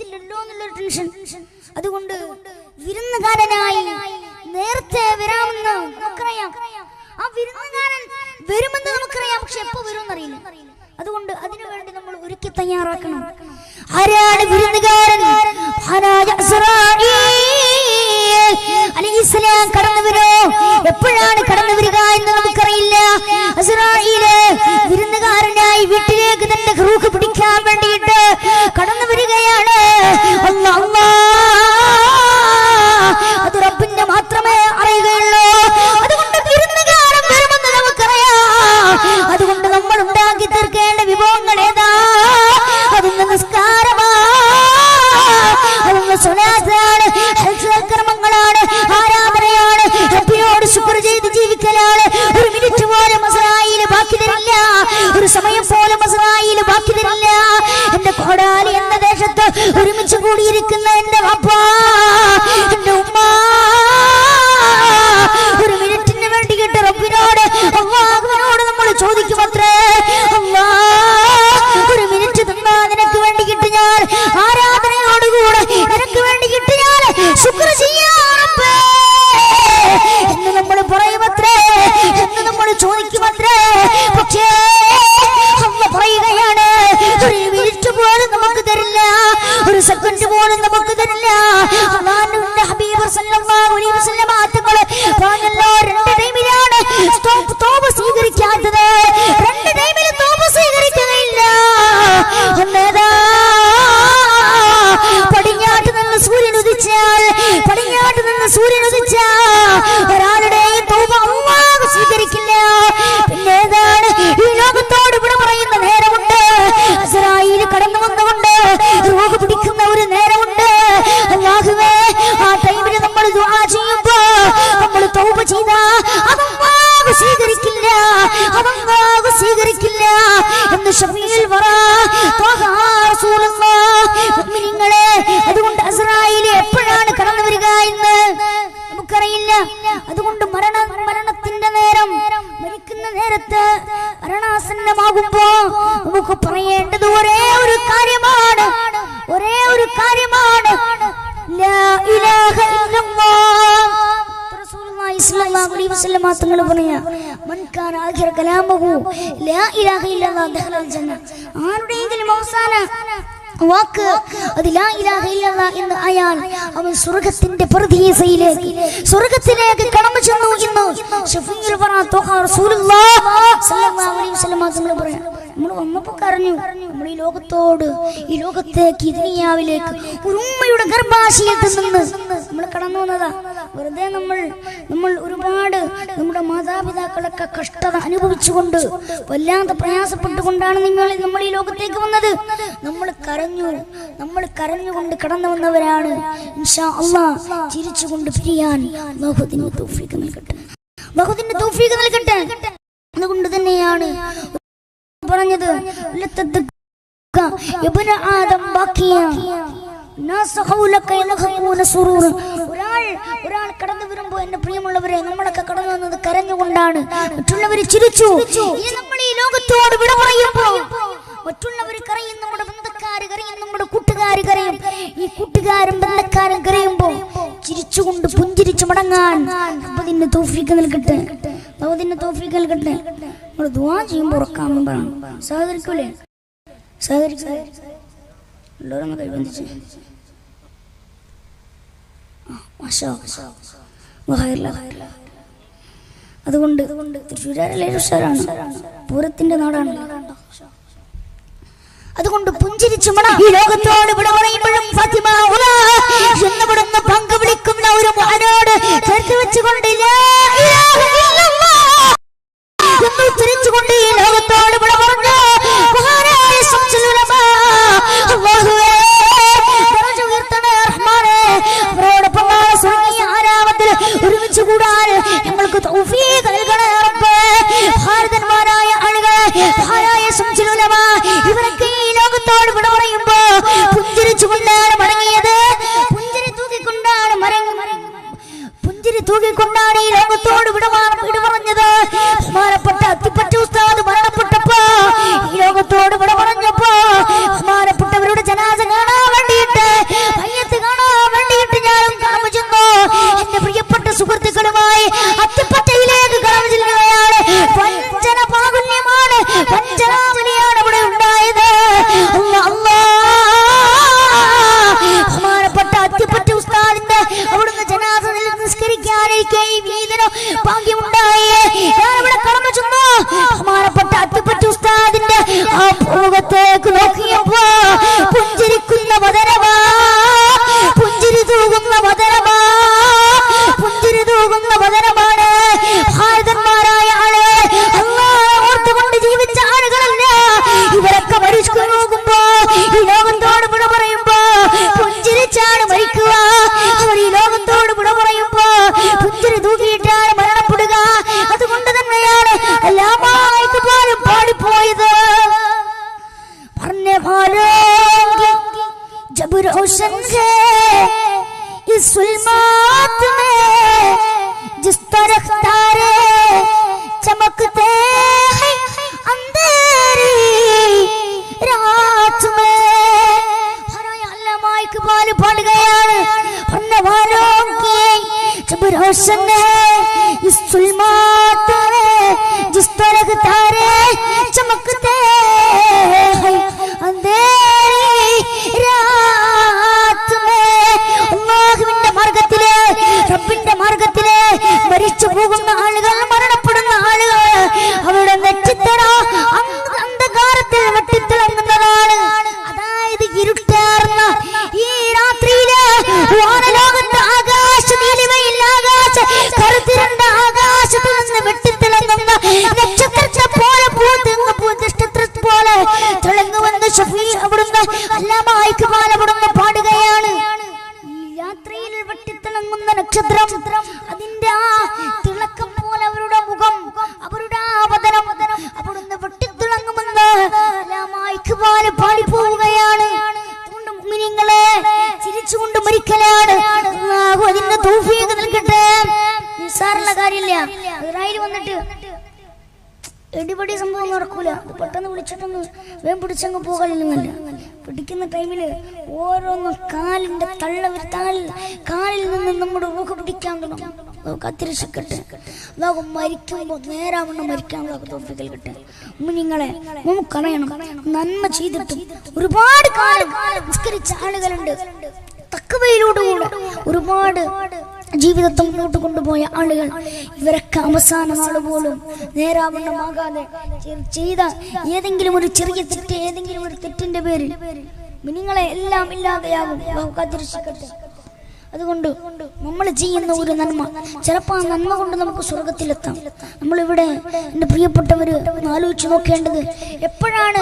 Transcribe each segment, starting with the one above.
കൊടുത്തില്ലല്ലോ എന്നുള്ളൊരു ടെൻഷൻ. അതുകൊണ്ട് വിരുന്നുകാരനായി നേരത്തെ വരാമെന്ന് നമുക്കറിയാം. ആ വിരുന്നുകാരൻ വരുമെന്ന് നമുക്കറിയാം, പക്ഷെ എപ്പോ വരുമെന്നറിയില്ല. അതുകൊണ്ട് അതിനുവേണ്ടി നമ്മൾ ഒരുക്കി തയ്യാറാക്കണം. ആരാണ് വിരുന്നുകാരൻ? അലൈഹിസ്സലാം കടന്നു വരോ, എപ്പോഴാണ് കടന്നു വരിക എന്ന് നമുക്കറിയില്ല. അസ്റാഈല് വിരുന്നുകാരനായി വീട്ടിലേക്ക് തന്റെ റൂഹ് പിടിക്കാൻ വേണ്ടിയിട്ട് കടന്നു വരികയാണ്. അത് റബ്ബിന്റെ മാത്രമേ അറിയുകയുള്ളൂ. അതുകൊണ്ട് വിരുന്നുകാരൻ വരുമെന്ന് നമുക്കറിയാം. അതുകൊണ്ട് നമ്മൾ ഉണ്ടാക്കി തീർക്കേണ്ട വിഭവങ്ങൾ ഏതാ? അതൊന്ന് നിസ്കാരമാണ്, അതൊന്ന് സ്വലാത്താണ്, കർമ്മങ്ങളാണ്, ആരാധനയാണ്, റബ്ബിനോട് ശുക്ർ ചെയ്ത് ജീവിക്കലാണ്. ഒരു മിനിറ്റ് പോലും അസ്റാഈൽ ബാക്കി തരില്ല, ഒരു സമയം പോലും അസ്റാഈൽ ബാക്കി തരില്ല. എന്റെ കോടാലി എന്ന ദേശത്ത് ഒരുമിച്ച് കൂടിയിരിക്കുന്ന എന്റെ വാപ്പ, എന്റെ ഉമ്മ, ഒരു മിനിറ്റിന് വേണ്ടിയിട്ട് റബ്ബിനോട് അല്ലാഹുവിനോട് നമ്മൾ ചോദിക്കുമത്രേ, ഒരു മിനിറ്റ് തന്നാ നിനക്ക് വേണ്ടിയിട്ട് ഞാൻ ആരാധനയോടുകൂടെ നിനക്ക് വേണ്ടിയിട്ട് ഞാൻ ശുക്ർ ചെയ്യാറപ്പേ എന്ന് നമ്മൾ പറയുമത്രേ, എന്ന് നമ്മൾ ചോദിക്കുമത്രേ. പക്ഷേ അല്ലാഹു പറയുകയാണ്, ഒരു മിനിറ്റ് പോലും നമുക്ക് തരില്ല, ഒരു സെക്കൻഡ് പോലും നമുക്ക് തരില്ല. അല്ലാഹുവിന്റെ ഹബീബ് സല്ലല്ലാഹു അലൈഹി വസല്ലം തങ്ങൾ പറഞ്ഞല്ലോ, രണ്ട് ടൈമിലാണ് തൗബ സ്വീകരിക്കാത്തത്, രണ്ട് ടൈമിൽ തൗബ സ്വീകരിക്കുകയില്ല. ഒന്നേതാ? പടിഞ്ഞാട്ട് നിന്ന് സൂര്യൻ ഉദിച്ചാൽ, പടിഞ്ഞാട്ട് നിന്ന് സൂര്യൻ ഉദിച്ചാൽ ഒരാളുടെയും തൗബ അല്ലാഹു സ്വീകരിക്കില്ല. പിന്നെ ഏതാണ്? ഈ ലോകത്തോട് ഇവിടെ പറയുന്ന നേരമുണ്ട്, അസ്റാഈൽ കടന്നു വന്നുകൊണ്ട് റൂഹ് പിടിക്കുന്ന ഒരു നേരമുണ്ട്. അല്ലാഹുവേ, ആ ടൈമിൽ നമ്മൾ ദുആ ചെയ്യുമ്പോ നമ്മൾ തൗബ ചെയ്താ അല്ലാഹു സ്വീകരിക്കില്ല, അല്ലാഹു സ്വീകരിക്കില്ല എന്ന് ശഫീഉൽ വറാ ത്വഹ റസൂലുള്ളാഹ്. മുഅ്മിനീങ്ങളെ, അതുകൊണ്ട് അസ്റാഈൽ എപ്പോഴാണ് കടന്നു വരിക എന്ന് നമുക്കറിയില്ല. അതുകൊണ്ട് മരണത്തിന്റെ നേരം, മരിക്കുന്ന നേരത്ത് മരണാസന്നമാകുമ്പോ നമുക്ക് പറയേണ്ടത് ഒരേ ഒരു കാര്യമാണ്, ഒരേ ഒരു കാര്യമാണ്, ലാ ഇലാഹ ഇല്ലല്ലാഹ്. റസൂലുള്ളാഹി സ്വല്ലല്ലാഹു അലൈഹി വസല്ലം തങ്ങൾ പറയാ, മൻ കാന ആഖിറ കലാമഹു ലാ ഇലാഹ ഇല്ലല്ലാഹ് ദഖലൽ ജന്ന. ആരുടെയെങ്കിലും അവസാന വാക്ക് അത് ലാ ഇലാഹ ഇല്ലല്ലാഹ് എന്ന് ആയാൽ അവൻ സ്വർഗ്ഗത്തിന്റെ പർദീസയിലേക്ക്, സ്വർഗ്ഗത്തിലേക്ക് കടന്നു ചെന്നു എന്ന് ശഫീഉൽ വറാ ത്വഹ റസൂലുള്ളാഹി സ്വല്ലല്ലാഹു അലൈഹി വസല്ലം തങ്ങൾ പറയാ. നമ്മൾ വന്നപ്പോൾ കരഞ്ഞു, നമ്മൾ ഈ ലോകത്തോട്, ഈ ലോകത്തേക്ക്, ഈ ദുനിയാവിലേക്ക് ഒരു ഉമ്മയുടെ ഗർഭാശയത്തിൽ നിന്ന് നമ്മൾ കടന്നു വന്നതാ. വെറുതെ നമ്മൾ ഒരുപാട് നമ്മുടെ മാതാപിതാക്കളൊക്കെ കഷ്ടത അനുഭവിച്ചുകൊണ്ട് വല്ലാതെ പ്രയാസപ്പെട്ടുകൊണ്ടാണ് നമ്മൾ ഈ ലോകത്തേക്ക് വന്നത്. നമ്മൾ കരഞ്ഞുകൊണ്ട് കടന്നു വന്നവരാണ്. ഇൻഷാ അല്ലാഹ് ചിരിച്ചുകൊണ്ട് പിരിയാൻ അല്ലാഹുവിന്റെ തൗഫീഖ് നൽകട്ടെ, അല്ലാഹുവിന്റെ തൗഫീഖ് നൽകട്ടെ. അതുകൊണ്ട് തന്നെയാണ് പറഞ്ഞത്, ഇബ്നു ആദം ബാക്കിയ ഒരാൾ കടന്നു വരുമ്പോ, എന്റെ പ്രിയമുള്ളവരെ, നമ്മളൊക്കെ കടന്നു വന്നത് കരഞ്ഞുകൊണ്ടാണ്. മറ്റുള്ളവർ ചിരിച്ചു. നമ്മൾ ഈ ലോകത്തോട് വിട പറയുമ്പോ മറ്റുള്ളവർ കരയും, നമ്മുടെ ബന്ധക്കാര് കരയും, നമ്മുടെ കൂട്ടുകാര് കരയും. ഈ കൂട്ടുകാരും ബന്ധക്കാരും കരയുമ്പോ ചിരിച്ചുകൊണ്ട് പുഞ്ചിരിച്ചു മടങ്ങാൻ അതിന് തൗഫീഖ് നൽകട്ടെ, അതിന് തൗഫീഖ് നൽകട്ടെ. നമ്മൾ ദുആ ചെയ്യുമ്പോൾ ഉറക്കാമെന്ന് പറയണം. സഹകരിക്കൂലേ? സഹകരിക്കൂലേ? എല്ലാവരും കൈബന്ധിച്ച് അതുകൊണ്ട് തൃശ്ശൂരാരല്ലേ, പൂരത്തിന്റെ നാടാണ്. അതുകൊണ്ട് പുഞ്ചിരിച്ചു ഈ ലോകത്തോട് ഇവിടെ പറയുമ്പോഴും ഫാത്തിമ എന്നവിടുന്ന് പങ്ക് വിളിക്കുന്ന ഒരു മകനോട് ചേർത്ത് വെച്ചുകൊണ്ട് തിരിച്ചുകൊണ്ട് ഈ ലോകത്തോട് ഇവിടെ പറഞ്ഞു, ഒരുമിച്ച് കൂടാൻ ഞങ്ങൾക്ക് തൗഫീഖ് നൽകണേ റബ്ബേ. ഭാരതന്മാരായ ആളുകളെ, ഇവരൊക്കെ ഈ ലോകത്തോട് വിട പറയുമ്പോ പുഞ്ചിരിച്ചുകൊണ്ടാണ് മടങ്ങിയത്, പുഞ്ചിരി തൂക്കിക്കൊണ്ടാണ് ഈ ലോകത്തോട് रोशन है इस जुल्मात में जिस तरह तारे चमकते हैं अंधेरी रात में। इकबाल पड़ गया पढ़ने वालों की जब रोशन है इस जुल्मात में जिस तरह तारे चमकते हैं अंधेरी रात में। അല്ലാഹുവിന്റെ മാർഗ്ഗത്തിലെ റബ്ബിന്റെ മാർഗ്ഗത്തിലെ മരിച്ചു പോകുന്ന ആളുകൾ മരണപ്പെടുന്ന ആളുകൾ അവരുടെ നെറ്റിത്തറ അന്ധകാരത്തിൽ വെട്ടിത്തിളങ്ങുന്നതാണ്. അതായത് ഇരുട്ടാർന്ന ഈ രാത്രിയിലെ വാനലോകത്ത് ആകാശ നീലിമയിൽ ആകാശ കറുത്തിരണ്ട ആകാശത്ത് നിന്ന് വെട്ടിത്തിളങ്ങുന്ന നക്ഷത്രത്തെ പോലെ നക്ഷത്രത്തെ പോലെ തിളങ്ങുമെന്ന് ഷഫീ അവിടുന്ന് അല്ലാമാ ഇഖ്ബാൽ അവിടുന്ന് പാടുകയാണ്. ഈ രാത്രിയിൽ വെട്ടിത്തിളങ്ങുന്ന നക്ഷത്രം അതിന്റെ ആ തിളക്കം പോലെ അവരുടെ മുഖം അവരുടെ അവതരം അവിടുന്ന് വെട്ടിത്തിളങ്ങുമെന്ന് അല്ലാമാ ഇഖ്ബാൽ പാടിപ്പോവുകയാണ്. മുഅ്മിനീങ്ങളെ ചിരിച്ചുകൊണ്ട് മരിക്കലാണ്. അല്ലാഹു അതിന് തൗഫീഖ് നൽകട്ടെ. നിസ്സാരമുള്ള കാര്യമില്ല. ഇസ്രായേൽ വന്നിട്ട് എടിപടി സംഭവം നടക്കൂല. പെട്ടെന്ന് വിളിച്ചിട്ടൊന്ന് വേം പിടിച്ചങ്ങ് പോകലില്ല. പിടിക്കുന്ന ടൈമില് ഓരോന്നും കാലിന്റെ കാലിൽ നിന്ന് നമ്മുടെ റൂഹ് പിടിക്കാൻ തുടങ്ങും. കത്തിരശക്കട്ടെ അതാകും മരിക്കുമ്പോ നേരാവണ്ണം മരിക്കാൻ തൗഫീഖ് നൽകട്ടെ. മുഅ്മിനീങ്ങളെ നമുക്കറിയണം, നന്മ ചെയ്തിട്ടും ഒരുപാട് കാലം നിസ്കരിച്ച ആളുകളുണ്ട്. തഖ്വയിലൂടെ ഒരുപാട് ജീവിതത്തെ മുന്നോട്ട് കൊണ്ടുപോയ ആളുകൾ. ഇവരൊക്കെ അവസാന നാൾ പോലും നേരാവണ്ണമാകാതെ ചെയ്ത ഏതെങ്കിലും ഒരു ചെറിയ തെറ്റ്, ഏതെങ്കിലും ഒരു തെറ്റിന്റെ പേരിൽ നിങ്ങളെ എല്ലാം ഇല്ലാതെയാകും. കാത്തിരക്ഷിക്കട്ടെ. അതുകൊണ്ട് നമ്മൾ ചെയ്യുന്ന ഒരു നന്മ ചിലപ്പോൾ ആ നന്മ കൊണ്ട് നമുക്ക് സ്വർഗത്തിലെത്താം. നമ്മളിവിടെ എൻ്റെ പ്രിയപ്പെട്ടവര് ആലോചിച്ച് നോക്കേണ്ടത് എപ്പോഴാണ്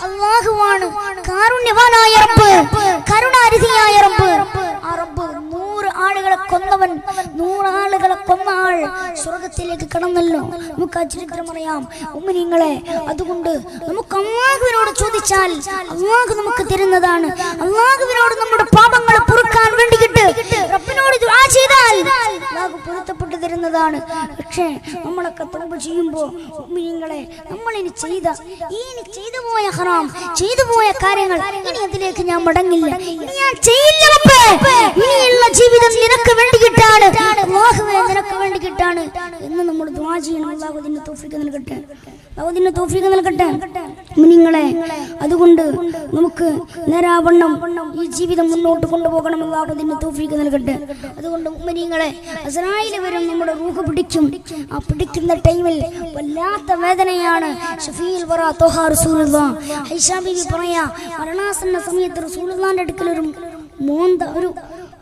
അല്ലാഹുവാണ് കാരുണ്യവാനായ റബ്ബ്, കരുണാനിധിയായ റബ്ബ്. ആ റബ്ബ് 100 ആളുകളെ കൊന്നവൻ, 100 ആളുകളെ കൊന്ന ആൾ സ്വർഗത്തിലേക്ക് കടന്നല്ലോ. നമുക്ക് ആ ചരിത്രം അറിയാം മുഅ്മിനീങ്ങളെ. അതുകൊണ്ട് നമുക്ക് അല്ലാഹുവിനോട് ചോദിച്ചാൽ അല്ലാഹു നമുക്ക് തരുന്നതാണ്. അല്ലാഹുവിനോട് നമ്മുടെ പാപങ്ങൾ പൊറുക്കാൻ വേണ്ടിയിട്ട് റബ്ബിനോട് ദുആ ചെയ്താൽ അല്ലാഹു പൊരുത്തപ്പെട്ടു തരുന്നതാണ്. പക്ഷേ നമ്മളൊക്കെ തൗബ ചെയ്യുമ്പോൾ മുഅ്മിനീങ്ങളെ നമ്മൾ ഇനി ചെയ്തു പോയ ഹറാം, ചെയ്തു പോയ കാര്യങ്ങൾ ഇനി അതിലേക്ക് ഞാൻ മടങ്ങില്ല, ഇനി ഞാൻ ചെയ്യില്ല റബ്ബേ, ഇനിയുള്ള ജീവിതം നിനക്ക് വേണ്ടിയിട്ടാണ്, അല്ലാഹുവേ നിനക്ക് വേണ്ടിയിട്ടാണ് എന്ന് നമ്മൾ ദുആ ചെയ്യണം. അല്ലാഹു അതിന് തൗഫീഖ് നൽകട്ടെ. അതിന് തൗഫീഖ് നൽകട്ടെ മുഅ്മിനീങ്ങളെ. അതുകൊണ്ട് നമുക്ക് നേരാവണ്ണം ഈ ജീവിതം മുന്നോട്ട് കൊണ്ടുപോകണം. അല്ലാഹു അതിന് തൗഫീഖ് നൽകട്ടെ. അതുകൊണ്ട് മുഅ്മിനീങ്ങളെ, അസ്രായീൽ വരും നമ്മുടെ റൂഹ് പിടിക്കും. ആ പിടിക്കുന്ന ടൈമിൽ വല്ലാത്ത വേദനയാണ്. ഷഫീഉൽ വറ ത്വഹ റസൂലുള്ളാഹ് ഐഷാ ബീവി പറയാ, മരണാസന്ന സമയത്ത് റസൂലുള്ളാഹിന്റെ അടുക്കൽ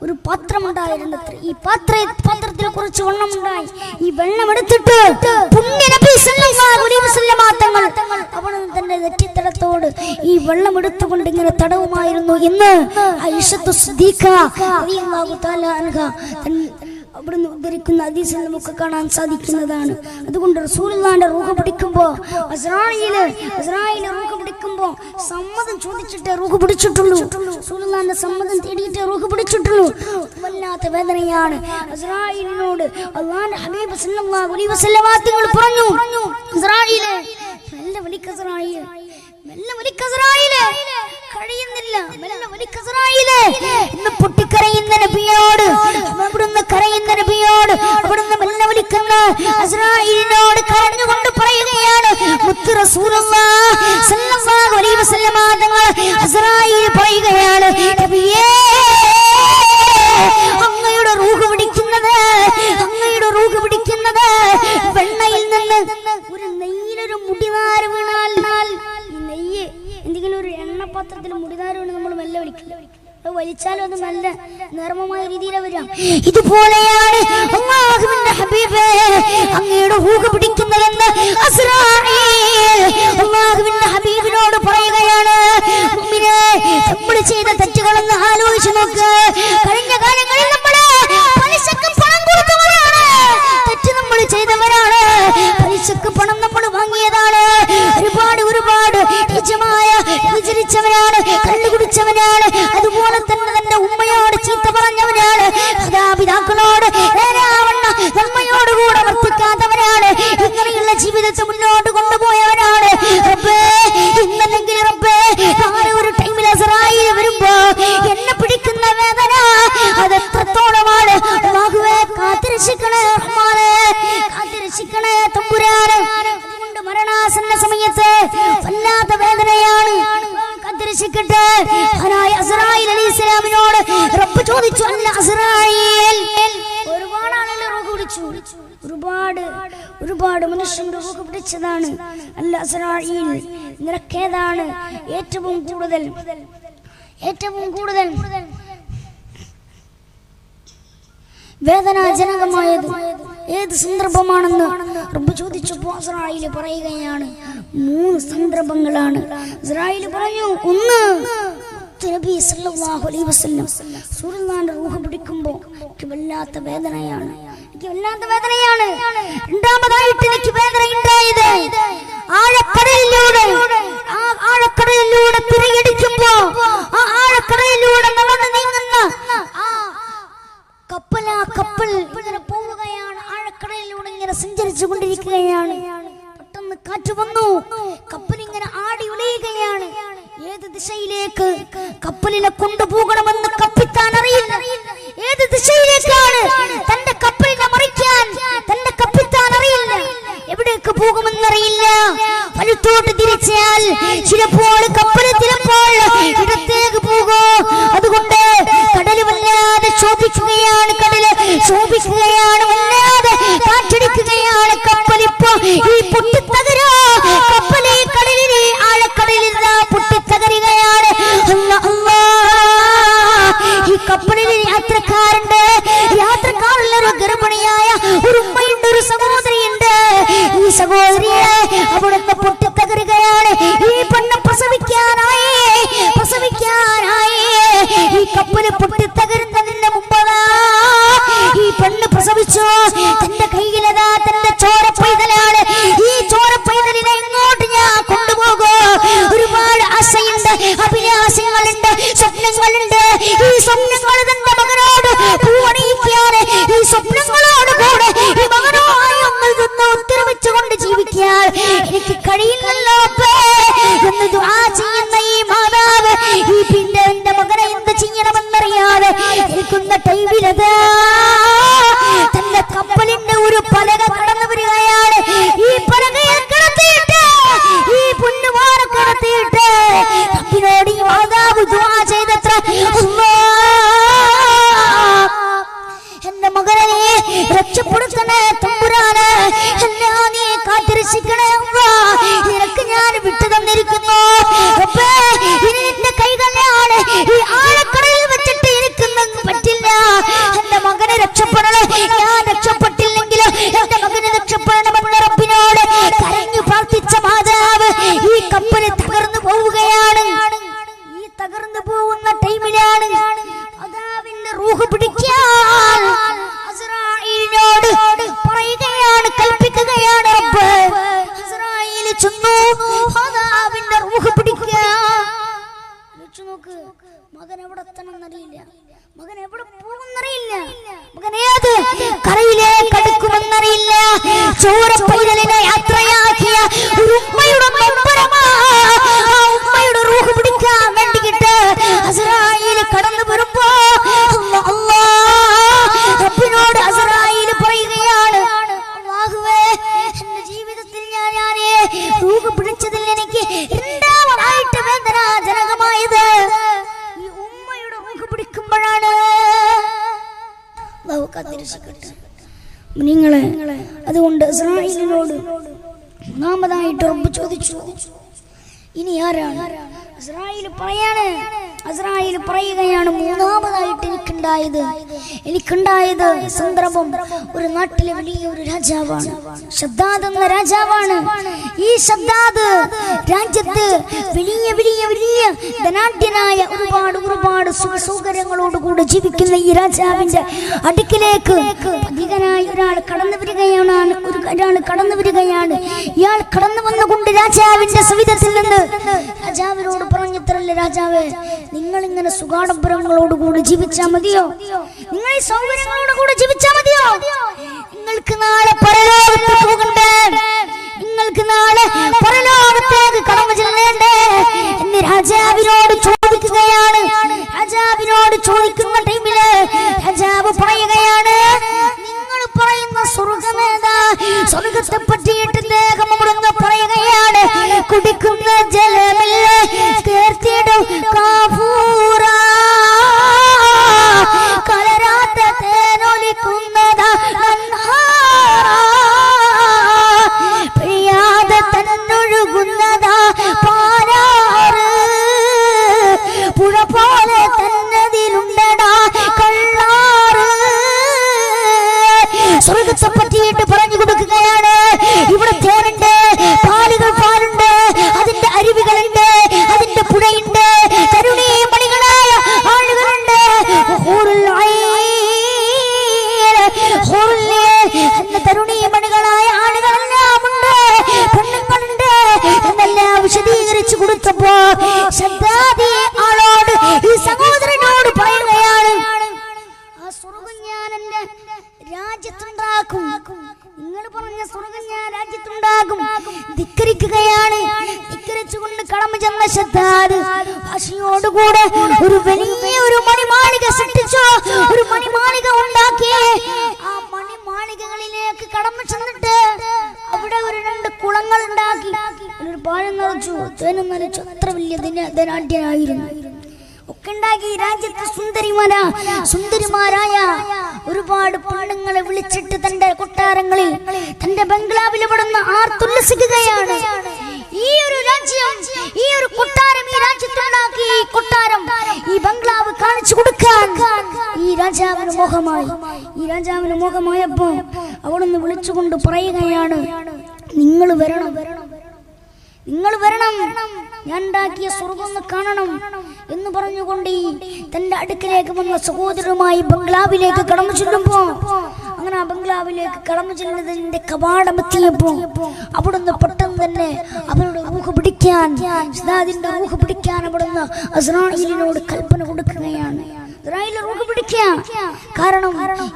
ഒരു പാത്രമുണ്ടായിരുന്നത്ര. ഈ പാത്രത്തിൽ കുറച്ച് വെള്ളമുണ്ടായി. ഈ വെള്ളം എടുത്തിട്ട് പുണ്യ നബി സല്ലല്ലാഹു അലൈഹി വസല്ലം തങ്ങൾ അവിടെ തന്റെ നെറ്റിത്തടത്തോട് ഈ വെള്ളം എടുത്തുകൊണ്ട് ഇങ്ങനെ തടവുമായിരുന്നു എന്ന് ആയിഷത്തു സിദ്ദീഖ റളിയല്ലാഹു തആല അൻഹ അവിടുന്ന് ഉദ്ധരിക്കുന്ന ഹദീസിൽ നമുക്ക് കാണാൻ സാധിക്കുന്നതാണ്. അതുകൊണ്ട് റസൂലുള്ളാഹിന്റെ റൂഹ് പിടിക്കുമ്പോൾ അസ്രായീൽ റൂഹ് പിടിക്കുമ്പോൾ സമ്മതം ചോദിച്ചിട്ട് റൂഹ് പിടിച്ചിട്ടുള്ളൂ. റസൂലുള്ളാഹിന്റെ സമ്മതം തേടിയിട്ട് റൂഹ് പിടിച്ചിട്ടുള്ളൂ. വല്ലാത്ത വേദനയാണ്. അസ്രായീലിനോട് അല്ലാഹുവിന്റെ ഹബീബ് സല്ലല്ലാഹു അലൈഹി വസല്ലം തങ്ങൾ പറഞ്ഞു, അസ്രായീൽ മെല്ലെ വിളിക്ക്, അസ്രായീൽ മെല്ലെ വിളിക്ക്, അസ്രായീൽ കഴിയുന്നില്ല, മെല്ലെ വിളിക്ക് അസ്രായീൽ എന്ന് പൊട്ടിക്കരയുന്ന നബിയോട്, അവിടുന്ന് കരയുന്ന നബിയോട് അവിടുന്ന് മെല്ലെ വിളിക്കുന്ന അസ്രായീലിനോട് കരഞ്ഞുകൊണ്ട് പറയുകയാണ്, മുത്ത് റസൂലുള്ളാഹി സല്ലല്ലാഹു അലൈഹി വസല്ലം തങ്ങൾ അസ്രായീൽ പറയുകയാണ്, നബിയേ അങ്ങയുടെ റൂഹ് പിടിക്കുന്നത് വെണ്ണയിൽ നിന്ന് ഒരു നെയ്യിലൊരു മുടിനാര് വീണാൽ, ഈ നെയ്യ് എന്തെങ്കിലും ഒരു എണ്ണപാത്രത്തിൽ മുടിനാര് വീണ് നമ്മൾ മെല്ലെ വലിക്കില്ല, വലിച്ചാലും അത് നല്ല നിർമ്മമായ രീതിയിലാണ് വരിക. ഇതുപോലെയാണ് അല്ലാഹുവിന്റെ ഹബീബേ അങ്ങയുടെ റൂഹ് പിടിക്കുന്നതെന്ന് അസ്രായീൽ അല്ലാഹുവിന്റെ ഹബീബിനോട് പറയുകയാണ്. മുഅ്മിനേ, നമ്മൾ ചെയ്ത തെറ്റുകളൊന്ന് ആലോചിച്ച് നോക്ക്. കഴിഞ്ഞ കാലങ്ങളിൽ നമ്മൾ പലിശക്ക് പണം കൊടുത്തവരാണ്, തെറ്റ് നമ്മൾ ചെയ്തവരാണ്, പലിശക്ക് പണം നമ്മൾ വാങ്ങിയതാണ്, ഒരുപാട് നിജമായ വിചരിച്ചവനാണ്, കള്ളു കുടിച്ചവനാണ്. അതുപോലെ തന്നെ മാതാപിതാക്കളോട് നന്മയോടുകൂടെ വർത്തിക്കാത്തവരാണ്. ഇങ്ങനെയുള്ള ജീവിതത്തെ മുന്നോട്ട് കൊണ്ടുപോയവരാണ്. റബ്ബേ, ഇന്നല്ലെങ്കിൽ റബ്ബേ നാളെ ഒരു ടൈമിൽ അസ്രായീൽ വരുമ്പോ എന്നെ പിടിക്കുന്ന വേദന അത് എത്രത്തോളമാണ്. അല്ലാഹുവേ, കാത്തിരക്ഷിക്കണേ റഹ്മാനേ, കാത്തിരക്ഷിക്കണേ തമ്പുരാനെ. അതുകൊണ്ട് മരണാസന്ന സമയത്ത് വല്ലാത്ത വേദനയാണ്. കാത്തിരക്ഷിക്കട്ടെ. അസ്രായീൽ അലൈഹിസ്സലാമിനോട് റബ്ബ് ചോദിച്ചു, അല്ല അസ്രായീൽ, ഒരുപാട് ആളുകൾ റൂഹ് പിടിച്ചു, ഒരുപാട് മനുഷ്യന്റെ റൂഹ് പിടിച്ചതാണ്. അല്ല അസ്രായീൽ, നിനക്കേതാണ് ഏറ്റവും കൂടുതൽ വേദനാജനകമായത്, ഏത് സന്ദർഭമാണെന്ന് റബ്ബ് ചോദിച്ചപ്പോൾ അസ്രായീൽ പറയുകയാണ്, 3 സന്ദർഭങ്ങളാണ്. അസ്രായീൽ പറഞ്ഞു, ഒന്ന് നബി സല്ലല്ലാഹു അലൈഹി വസല്ലം റസൂലുള്ളാഹിന്റെ റൂഹ് പിടിക്കുമ്പോൾ എനിക്ക് വല്ലാത്ത വേദനയാണ്. രണ്ടാമതായിട്ട് എനിക്ക് വേദന ഉണ്ടായത് ആഴക്കടലിലൂടെ തിരയടിക്കുമ്പോ ആ ആഴക്കടലിലൂടെ നടന്നു നീങ്ങുന്ന കപ്പൽ ഇങ്ങനെ പോവുകയാണ്. ആഴക്കടലിലൂടെ ഇങ്ങനെ സഞ്ചരിച്ചു കൊണ്ടിരിക്കുകയാണ്. പെട്ടെന്ന് കാറ്റ് വന്നു, കപ്പൽ ഇങ്ങനെ ആടി ഉലയുകയാണ്. ഏത് ദിശയിലേക്ക് കപ്പലിനെ കൊണ്ടുപോകണമെന്ന് കപ്പിത്താൻ അറിയില്ല. ഏത് ദിശയിലേക്കാണ് തന്റെ കപ്പലിനെ മറിക്കാൻ തന്റെ കപ്പിത്താൻ അറിയില്ല. എവിടേക്ക് പോകുമെന്നറിയില്ല. വലത്തോട്ട് തിരിച്ചാൽ ചിലപ്പോൾ കപ്പൽ ചിലപ്പോൾ ഇടത്തേക്ക് പോകും. അതുകൊണ്ട് കടല് വല്ലാതെ ശോഭിക്കുകയാണ്, വല്ലാതെ കാറ്റടിക്കുകയാണ്. കപ്പലിപ്പോ ഈ പൊട്ടിത്തകരോ, കപ്പലി കടലിൽ ആഴക്കടലിൽ പൊട്ടിത്തകരുകയാണ്. ഈ കപ്പലിൽ യാത്രക്കാരുള്ള ഒരു ഗർഭിണിയായ ഒരു ഉമ്മയുണ്ട്, ഒരു സഹോദരിയുണ്ട്. ഈ സഹോദരിയെ അവിടുന്ന് പൊട്ടിത്തകരുകയാണ്. ഈ പെണ്ണ് പ്രസവിക്കാനായി. ഈ കപ്പല് പൊട്ടിത്തകരുന്നതിന് മുമ്പതാ ഈ പെണ്ണ് പ്രസവിച്ചു. തന്റെ കയ്യിലതാ തന്റെ ചോര പൈതലാണ്. ഈ ചോര പൈതലിനെ ഇങ്ങോട്ട് ഞാൻ കൊണ്ടുപോകൂ. ഒരുപാട് ആശയുണ്ട്, അഭിലാഷങ്ങളുണ്ട്, സ്വപ്നങ്ങളുണ്ട്. ഈ സ്വപ്നങ്ങൾ തന്റെ മകനോട് പൂവണിയിക്കാന്, ഈ സ്വപ്നങ്ങളോട് കൂടെ ഈ മകനോട് ഒത്തൊരുമിച്ചുകൊണ്ട് ജീവിക്കാൻ എനിക്ക് കഴിയില്ലല്ലോ എന്ന് ദുആ ചെയ്യുന്ന ഈ മാതാവ് ഈ പിന്നെ എന്റെ മകനെ എന്ത് ചെയ്യണമെന്നറിയാതെ ഇരിക്കുന്ന ടൈമിലത് തന്റെ കപ്പലിന്റെ ഒരു പലക കടന്നു വരികയാണ്. ഈ പലകയെ കിടത്തിയിട്ട്, ഈ പുല്ലുമാറ കിടത്തിയിട്ട് റബ്ബിനോട് ഈ മാതാവ് ദുആ ചെയ്തത്ര, എന്റെ മകനെ രക്ഷപ്പെടുത്തണേ തമ്പുരാനെ, എല്ലാം നീ കാത്തിരക്ഷിക്കണേ. നിനക്ക് ഞാൻ വിട്ടു തന്നിരിക്കുന്നു. ഇനി എന്റെ കൈകളാണ് ഈ ആഴക്കടലിൽ വെച്ചിട്ട് എനിക്കൊന്നും പറ്റില്ല. എന്റെ മകനെ രക്ഷപ്പെടണേ. ഞാൻ രക്ഷപ്പെട്ടില്ലെങ്കിലും എന്റെ മകനെ രക്ഷപ്പെടണമെന്ന് റബ്ബിനോട് കരഞ്ഞു പ്രാർത്ഥിച്ച മാതാവ് ഈ കപ്പല് തകർന്നു പോവുകയാണ്. ഈ തകർന്നു പോകുന്ന ടൈമിലാണ് മാതാവിന്റെ റൂഹ് പിടിക്കാൻ അസ്രായീലിനോട് പറയുകയാണ്, കൽപ്പിക്കുകയാണ്. റബ്ബ് അസ്രായീൽ ചെന്നു മാതാവിന്റെ റൂഹ് പിടിക്കാൻ. നോക്ക്, മകൻ എവിടെ എത്തണമെന്നറിയില്ല, മകൻ എവിടെ പോകുമെന്നറിയില്ല, മകൻ ഏത് കരയിലേക്ക് അടുക്കുമെന്നറിയില്ല. ചോര പൈതലിനെ യാത്രയാക്കിയ ഒരു ഉമ്മയുടെ നൊമ്പരമാ. ആ ഉമ്മയുടെ റൂഹ് പിടിക്കാൻ വേണ്ടിയിട്ട് അസ്രായീൽ കടന്നു വരുമ്പോ റബ്ബിനോട് അസ്രായീൽ പറയുകയാണ്, അല്ലാഹുവേ, എന്റെ ജീവിതത്തിൽ ഞാൻ റൂഹ് പിടിച്ചതിൽ എനിക്ക് രണ്ടാമതായിട്ട് വേദനാജനകമായത് ഈ ഉമ്മയുടെ റൂഹ് പിടിക്കുമ്പോഴാണ്. നിങ്ങളെ അതുകൊണ്ട് ഇസ്രായേലിനോട് മൂന്നാമതായിട്ട് റബ്ബ് ചോദിച്ചു, ഇനി ആരാണ്? ഇസ്രായേൽ പറയുകയാണ്, മൂന്നാമതായിട്ട് എനിക്കുണ്ടായത് സന്ദർഭം ഒരു നാട്ടിലെ വലിയൊരു രാജാവാണ്. ശദ്ദാദ് എന്ന രാജാവാണ്. ഈ ശദ്ദാദ് രാജ്യത്ത് വലിയ ധനാഢ്യനായ ഒരുപാട് സുഖസൗകര്യങ്ങളോടുകൂടെ ജീവിക്കുന്ന ഈ രാജാവിന്റെ അടുക്കിലേക്ക് അധികനായ ഒരാൾ കടന്നു വരികയാണ്. ഇയാൾ കടന്നു വന്നുകൊണ്ട് രാജാവിന്റെ സവിധത്തിൽ നിന്ന് രാജാവിനോട് പറഞ്ഞിത്രല്ലേ, രാജാവേ, നിങ്ങൾ ഇങ്ങനെ സുഖാഡംബരങ്ങളോടുകൂടി ജീവിച്ചാൽ മതിയോ? നിങ്ങൾ വേറെ സൗകര്യങ്ങളോട് കൂടെ ജീവിച്ചാൽ മതിയോ? നിങ്ങൾക്ക് നാളെ പരലോകത്ത് പോകണ്ടേ? നിങ്ങൾക്ക് നാളെ പരലോകത്തേക്ക് കടന്നു ചെല്ലേണ്ടേ എന്ന് രാജാവിനോട് ചോദിക്കുകയാണ്. രാജാവിനോട് ചോദിക്കുന്ന ടൈമില് രാജാവ് പറയുകയാണ്, നിങ്ങൾ പറയുന്ന സ്വർഗമേതാ? സ്വർഗത്തെ പറ്റിയിട്ട് ദേഹം അവിടുന്ന് പറയുകയാണ്, കുടിക്കുന്ന ജലമില്ല കേർത്തിടും കാഫൂറാ, കലരാത്ത തേനൊലിക്കുന്നതാ അൻഹാറാ, പിഴയാതെ തന്നൊഴുകുന്നതാ പാലാറ്, പുഴ പോലെ തന്നതിലുണ്ടടാ കള്ളാറ്. സ്വർഗത്തെ പറ്റിയിട്ട് പറഞ്ഞു കൊടുക്കുകയാണ്. ഇവിടെ തേനുണ്ട്, പാലുണ്ട്, അതിന്റെ അരുവികളുണ്ട്, അതിന്റെ പുഴയുണ്ട്, തരുണീമണികളായ ആളുകളുണ്ട്, തരുണീമണികളായ ആളുകളെല്ലാം ഉണ്ട്, പെണ്ണുങ്ങളുണ്ട് എന്നെല്ലാം വിശദീകരിച്ചു കൊടുത്തപ്പോ ശബ്ദാദി ആളോട് ഈ സഹോദരനോട് പറയുകയാണ്, ആ സ്വർഗം ഞാൻ എന്റെ രാജ്യത്തുണ്ടാക്കും. നിങ്ങൾ പറഞ്ഞ സ്വർഗം ഞാൻ രാജ്യത്തുണ്ടാകും. ധിക്കരിക്കുകയാണ്. ധിക്കരിച്ചുകൊണ്ട് കടന്നു ചെന്ന ശദ്ദാദ് ഭാഷയോടുകൂടെ ഒരു വലിയൊരു മണിമാളിക സൃഷ്ടിച്ചു, ഒരു മണിമാളിക ഉണ്ടാക്കി. ആ മണിമാളികകളിലേക്ക് കടന്നു ചെന്നിട്ട് അവിടെ ഒരു 2 കുളങ്ങൾ ഉണ്ടാക്കി. ഒരു പാഴം നിറച്ചു, തേനും നിറച്ചു. അത്ര വലിയ ധനാഢ്യനായിരുന്നു ഒക്കെ ഉണ്ടാക്കി. രാജ്യത്ത് സുന്ദരിമാരായ ഒരുപാട് പെണ്ണുങ്ങളെ വിളിച്ചിട്ട് തന്റെ കൊട്ടാരങ്ങളിൽ, തന്റെ ബംഗ്ലാവിൽ ഇവിടുന്ന് ആർത്തുല്ലസിക്കുകയാണ്. ഈ ഒരു രാജ്യം, ഈ ഒരു കൊട്ടാരം ഈ രാജ്യത്തുണ്ടാക്കി. ഈ കൊട്ടാരം, ഈ ബംഗ്ലാവ് കാണിച്ചു കൊടുക്കാൻ ഈ രാജാവിന് മോഹമായി. ഈ രാജാവിന് മോഹമായപ്പോ അവിടുന്ന് വിളിച്ചുകൊണ്ട് പറയുകയാണ്, നിങ്ങൾ വരണം, നിങ്ങൾ വരണം, ഞാൻ ഉണ്ടാക്കിയ സ്വർഗം കാണണം എന്ന് പറഞ്ഞുകൊണ്ട് തന്റെ അടുക്കിലേക്ക് വന്ന സഹോദരനുമായി ബംഗ്ലാവിലേക്ക് കടന്നു ചെല്ലുമ്പോ, അങ്ങനെ ആ ബംഗ്ലാവിലേക്ക് കടന്നു ചെല്ലുന്നതിന്റെ കവാടമെത്തിയപ്പോ അവിടുന്ന് പെട്ടെന്ന് തന്നെ അവരുടെ റൂഹ് പിടിക്കാൻ, ശദ്ദാദിന്റെ റൂഹ് പിടിക്കാൻ അവിടുന്ന് അസ്രാഈലിനോട് കൽപ്പന കൊടുക്കുകയാണ്. കാരണം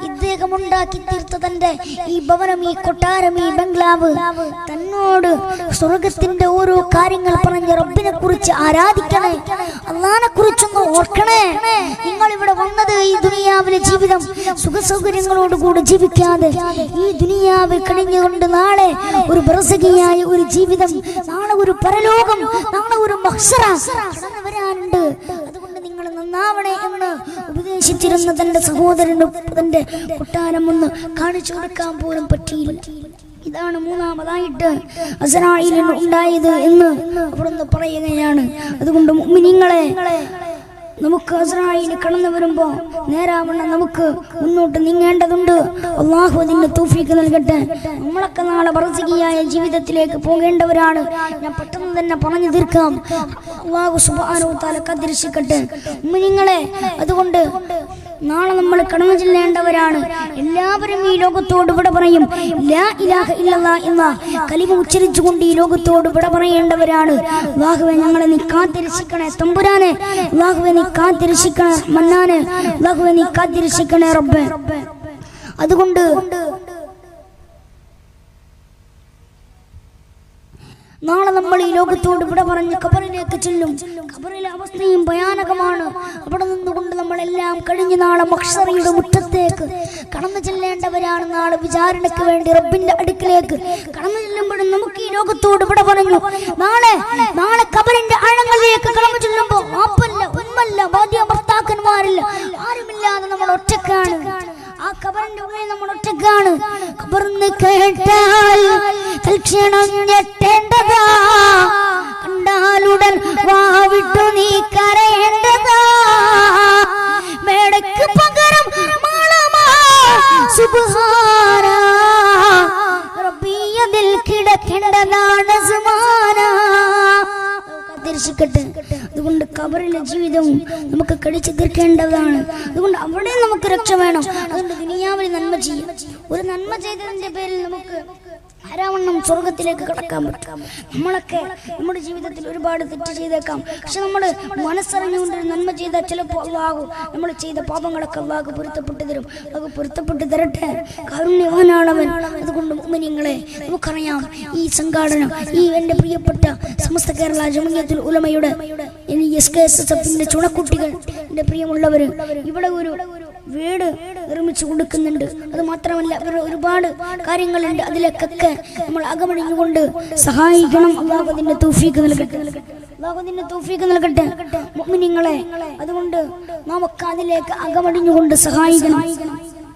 ഇദ്ദേഹം ഉണ്ടാക്കി തീർത്ത തന്റെ ഈ ഭവനം, ഈ കൊട്ടാരം, ഈ ബംഗ്ലാവ് തന്നോട് സ്വർഗത്തിന്റെ ഓരോ കാര്യങ്ങൾ പറഞ്ഞ് റബ്ബിനെ കുറിച്ച് ആരാധിക്കണേ, അല്ലാഹനെ കുറിച്ചൊന്ന് ഓർക്കണേ. നിങ്ങൾ ഇവിടെ വന്നത് ഈ ദുനിയാവിലെ ജീവിതം സുഖസൗകര്യങ്ങളോട് കൂടെ ജീവിക്കാതെ ഈ ദുനിയാവിൽ കഴിഞ്ഞുകൊണ്ട് നാളെ ഒരു ബർസഖിയായ ഒരു ജീവിതം, നാളെ ഒരു പരലോകം, നാളെ ഒരു മഹ്ശറ കടന്നു വരാനുണ്ട്. അതുകൊണ്ട് നിങ്ങൾ നന്നാവണേ എന്ന് ഉപദേശിച്ചിരുന്ന തന്റെ സഹോദരന് തന്റെ കൊട്ടാരം ഒന്ന് കാണിച്ചു കൊടുക്കാൻ പോലും പറ്റിയില്ല. ഇതാണ് മൂന്നാമതായിട്ട് അസ്രാഈലിന് ഉണ്ടായത് എന്ന് അവിടുന്ന് പറയുകയാണ്. അതുകൊണ്ട് മുഅ്മിനീങ്ങളെ, നമുക്ക് അസ്രാഈൽ കടന്നു വരുമ്പോ നേരാവണ്ണം നമുക്ക് മുന്നോട്ട് നീങ്ങേണ്ടതുണ്ട്. അല്ലാഹു അതിന് തൗഫീഖ് നൽകട്ടെ. നമ്മളൊക്കെ നാളെ ബർസഖിയായ ജീവിതത്തിലേക്ക് പോകേണ്ടവരാണ്. ഞാൻ പെട്ടെന്ന് തന്നെ പറഞ്ഞു തീർക്കാം. അല്ലാഹു സുബ്ഹാനഹു വ തആല കദിർശിക്കട്ടെ മുഅ്മിനീങ്ങളെ. അതുകൊണ്ട് നാളെ നമ്മൾ കടന്നു ചെല്ലേണ്ടവരാണ്. എല്ലാവരും ഈ ലോകത്തോട് വിട പറയും. ലാ ഇലാഹ ഇല്ലല്ലാഹ് എന്ന കലിമ ഉച്ചരിച്ചുകൊണ്ട് ഈ ലോകത്തോട് വിട പറയേണ്ടവരാണ്. അല്ലാഹുവേ, ഞങ്ങളെ നീ കാത്തിരക്ഷിക്കണേ തമ്പുരാനെ. അല്ലാഹുവേ, നീ കാത്തിരക്ഷിക്കണേ മന്നാനെ. അല്ലാഹുവേ, നീ കാത്തിരക്ഷിക്കണേ റബ്ബേ. അതുകൊണ്ട് നാളെ നമ്മൾ ഈ ലോകത്തോട് വിട പറഞ്ഞ് ഖബറിലേക്ക് ചെല്ലും. ഖബറിലെ അവസ്ഥയും ഭയാനകമാണ്. അവിടെ നിന്നുകൊണ്ട് നമ്മളെല്ലാം കഴിഞ്ഞ് നാളെ മഹ്ശറയുടെ മുറ്റത്തേക്ക് കടന്നു ചെല്ലേണ്ടവരാണ്. നാളെ വിചാരണയ്ക്ക് വേണ്ടി റബ്ബിന്റെ അടുക്കിലേക്ക് കടന്നു ചെല്ലുമ്പോഴും നമുക്ക് ഈ ലോകത്തോട് വിട പറഞ്ഞു. നാളെ ഖബറിന്റെ ആഴങ്ങളിലേക്ക് കടന്നു ചെല്ലുമ്പോൾ വാപ്പല്ല, ഉമ്മല്ല, ഭാര്യ ഭർത്താക്കന്മാരില്ല, ആരുമില്ലാതെ നമ്മൾ ഒറ്റക്കാണ്. ആ ഖബറിന്റെ ഉള്ളിൽ നമ്മൾ ഒറ്റക്കാണ്. ഖബറിന്ന് കേട്ടാൽ തൽക്ഷണം ഞെട്ടേണ്ടതാ, കണ്ടാലുടൻ വാവിട്ടു നീ കരയേണ്ടതാ. മേടക്ക് പകരം മാളമാ സുബ്ഹാന റബ്ബിയതിൽ കിടക്കേണ്ടതാണ് സുമാന. തിരിച്ചിക്കട്ടെ. അതുകൊണ്ട് ഖബറിലെ ജീവിതവും നമുക്ക് കഴിച്ചു തീർക്കേണ്ടതാണ്. അതുകൊണ്ട് അവിടെ നമുക്ക് രക്ഷ വേണം. അതുകൊണ്ട് ദുനിയാവിൽ നന്മ ചെയ്യും. ഒരു നന്മ ചെയ്തതിന്റെ പേരിൽ നമുക്ക് ആരാവണ്ണം സ്വർഗത്തിലേക്ക് കടക്കാൻ പറ്റും. നമ്മളൊക്കെ നമ്മുടെ ജീവിതത്തിൽ ഒരുപാട് തെറ്റ് ചെയ്തേക്കാം. പക്ഷെ നമ്മൾ മനസ്സറിഞ്ഞുകൊണ്ട് നന്മ ചെയ്താൽ ചിലപ്പോൾ അല്ലാഹു നമ്മൾ ചെയ്ത പാപങ്ങളൊക്കെ അല്ലാഹു പൊരുത്തപ്പെട്ടു തരും. അത് പൊരുത്തപ്പെട്ടു തരട്ടെ. കാരുണ്യവാനാണവൻ. അതുകൊണ്ട് മുഅ്മിനീങ്ങളെ, നമുക്കറിയാം ഈ സംഘാടനം, ഈ എൻ്റെ പ്രിയപ്പെട്ട സമസ്ത കേരള ജംഇയ്യത്തുൽ ഉലമയുടെ SKSSFന്റെ ചുണക്കുട്ടികൾ, എൻ്റെ പ്രിയമുള്ളവർ, ഇവിടെ ഒരു വീട് നിർമ്മിച്ചു കൊടുക്കുന്നുണ്ട്. അത് മാത്രമല്ല അവരുടെ ഒരുപാട് കാര്യങ്ങളുണ്ട്. അതിലേക്കൊക്കെ നമ്മൾ അകമണിഞ്ഞുകൊണ്ട് സഹായിക്കണം. അല്ലാഹു അതിന്റെ തൗഫീഖ് നൽകട്ടെ. അല്ലാഹു അതിന്റെ തൗഫീഖ് നൽകട്ടെ മുഅ്മിനീങ്ങളെ. അതുകൊണ്ട് നാം ഒക്കെ അതിലേക്ക് അകമണിഞ്ഞുകൊണ്ട് സഹായിക്കണം.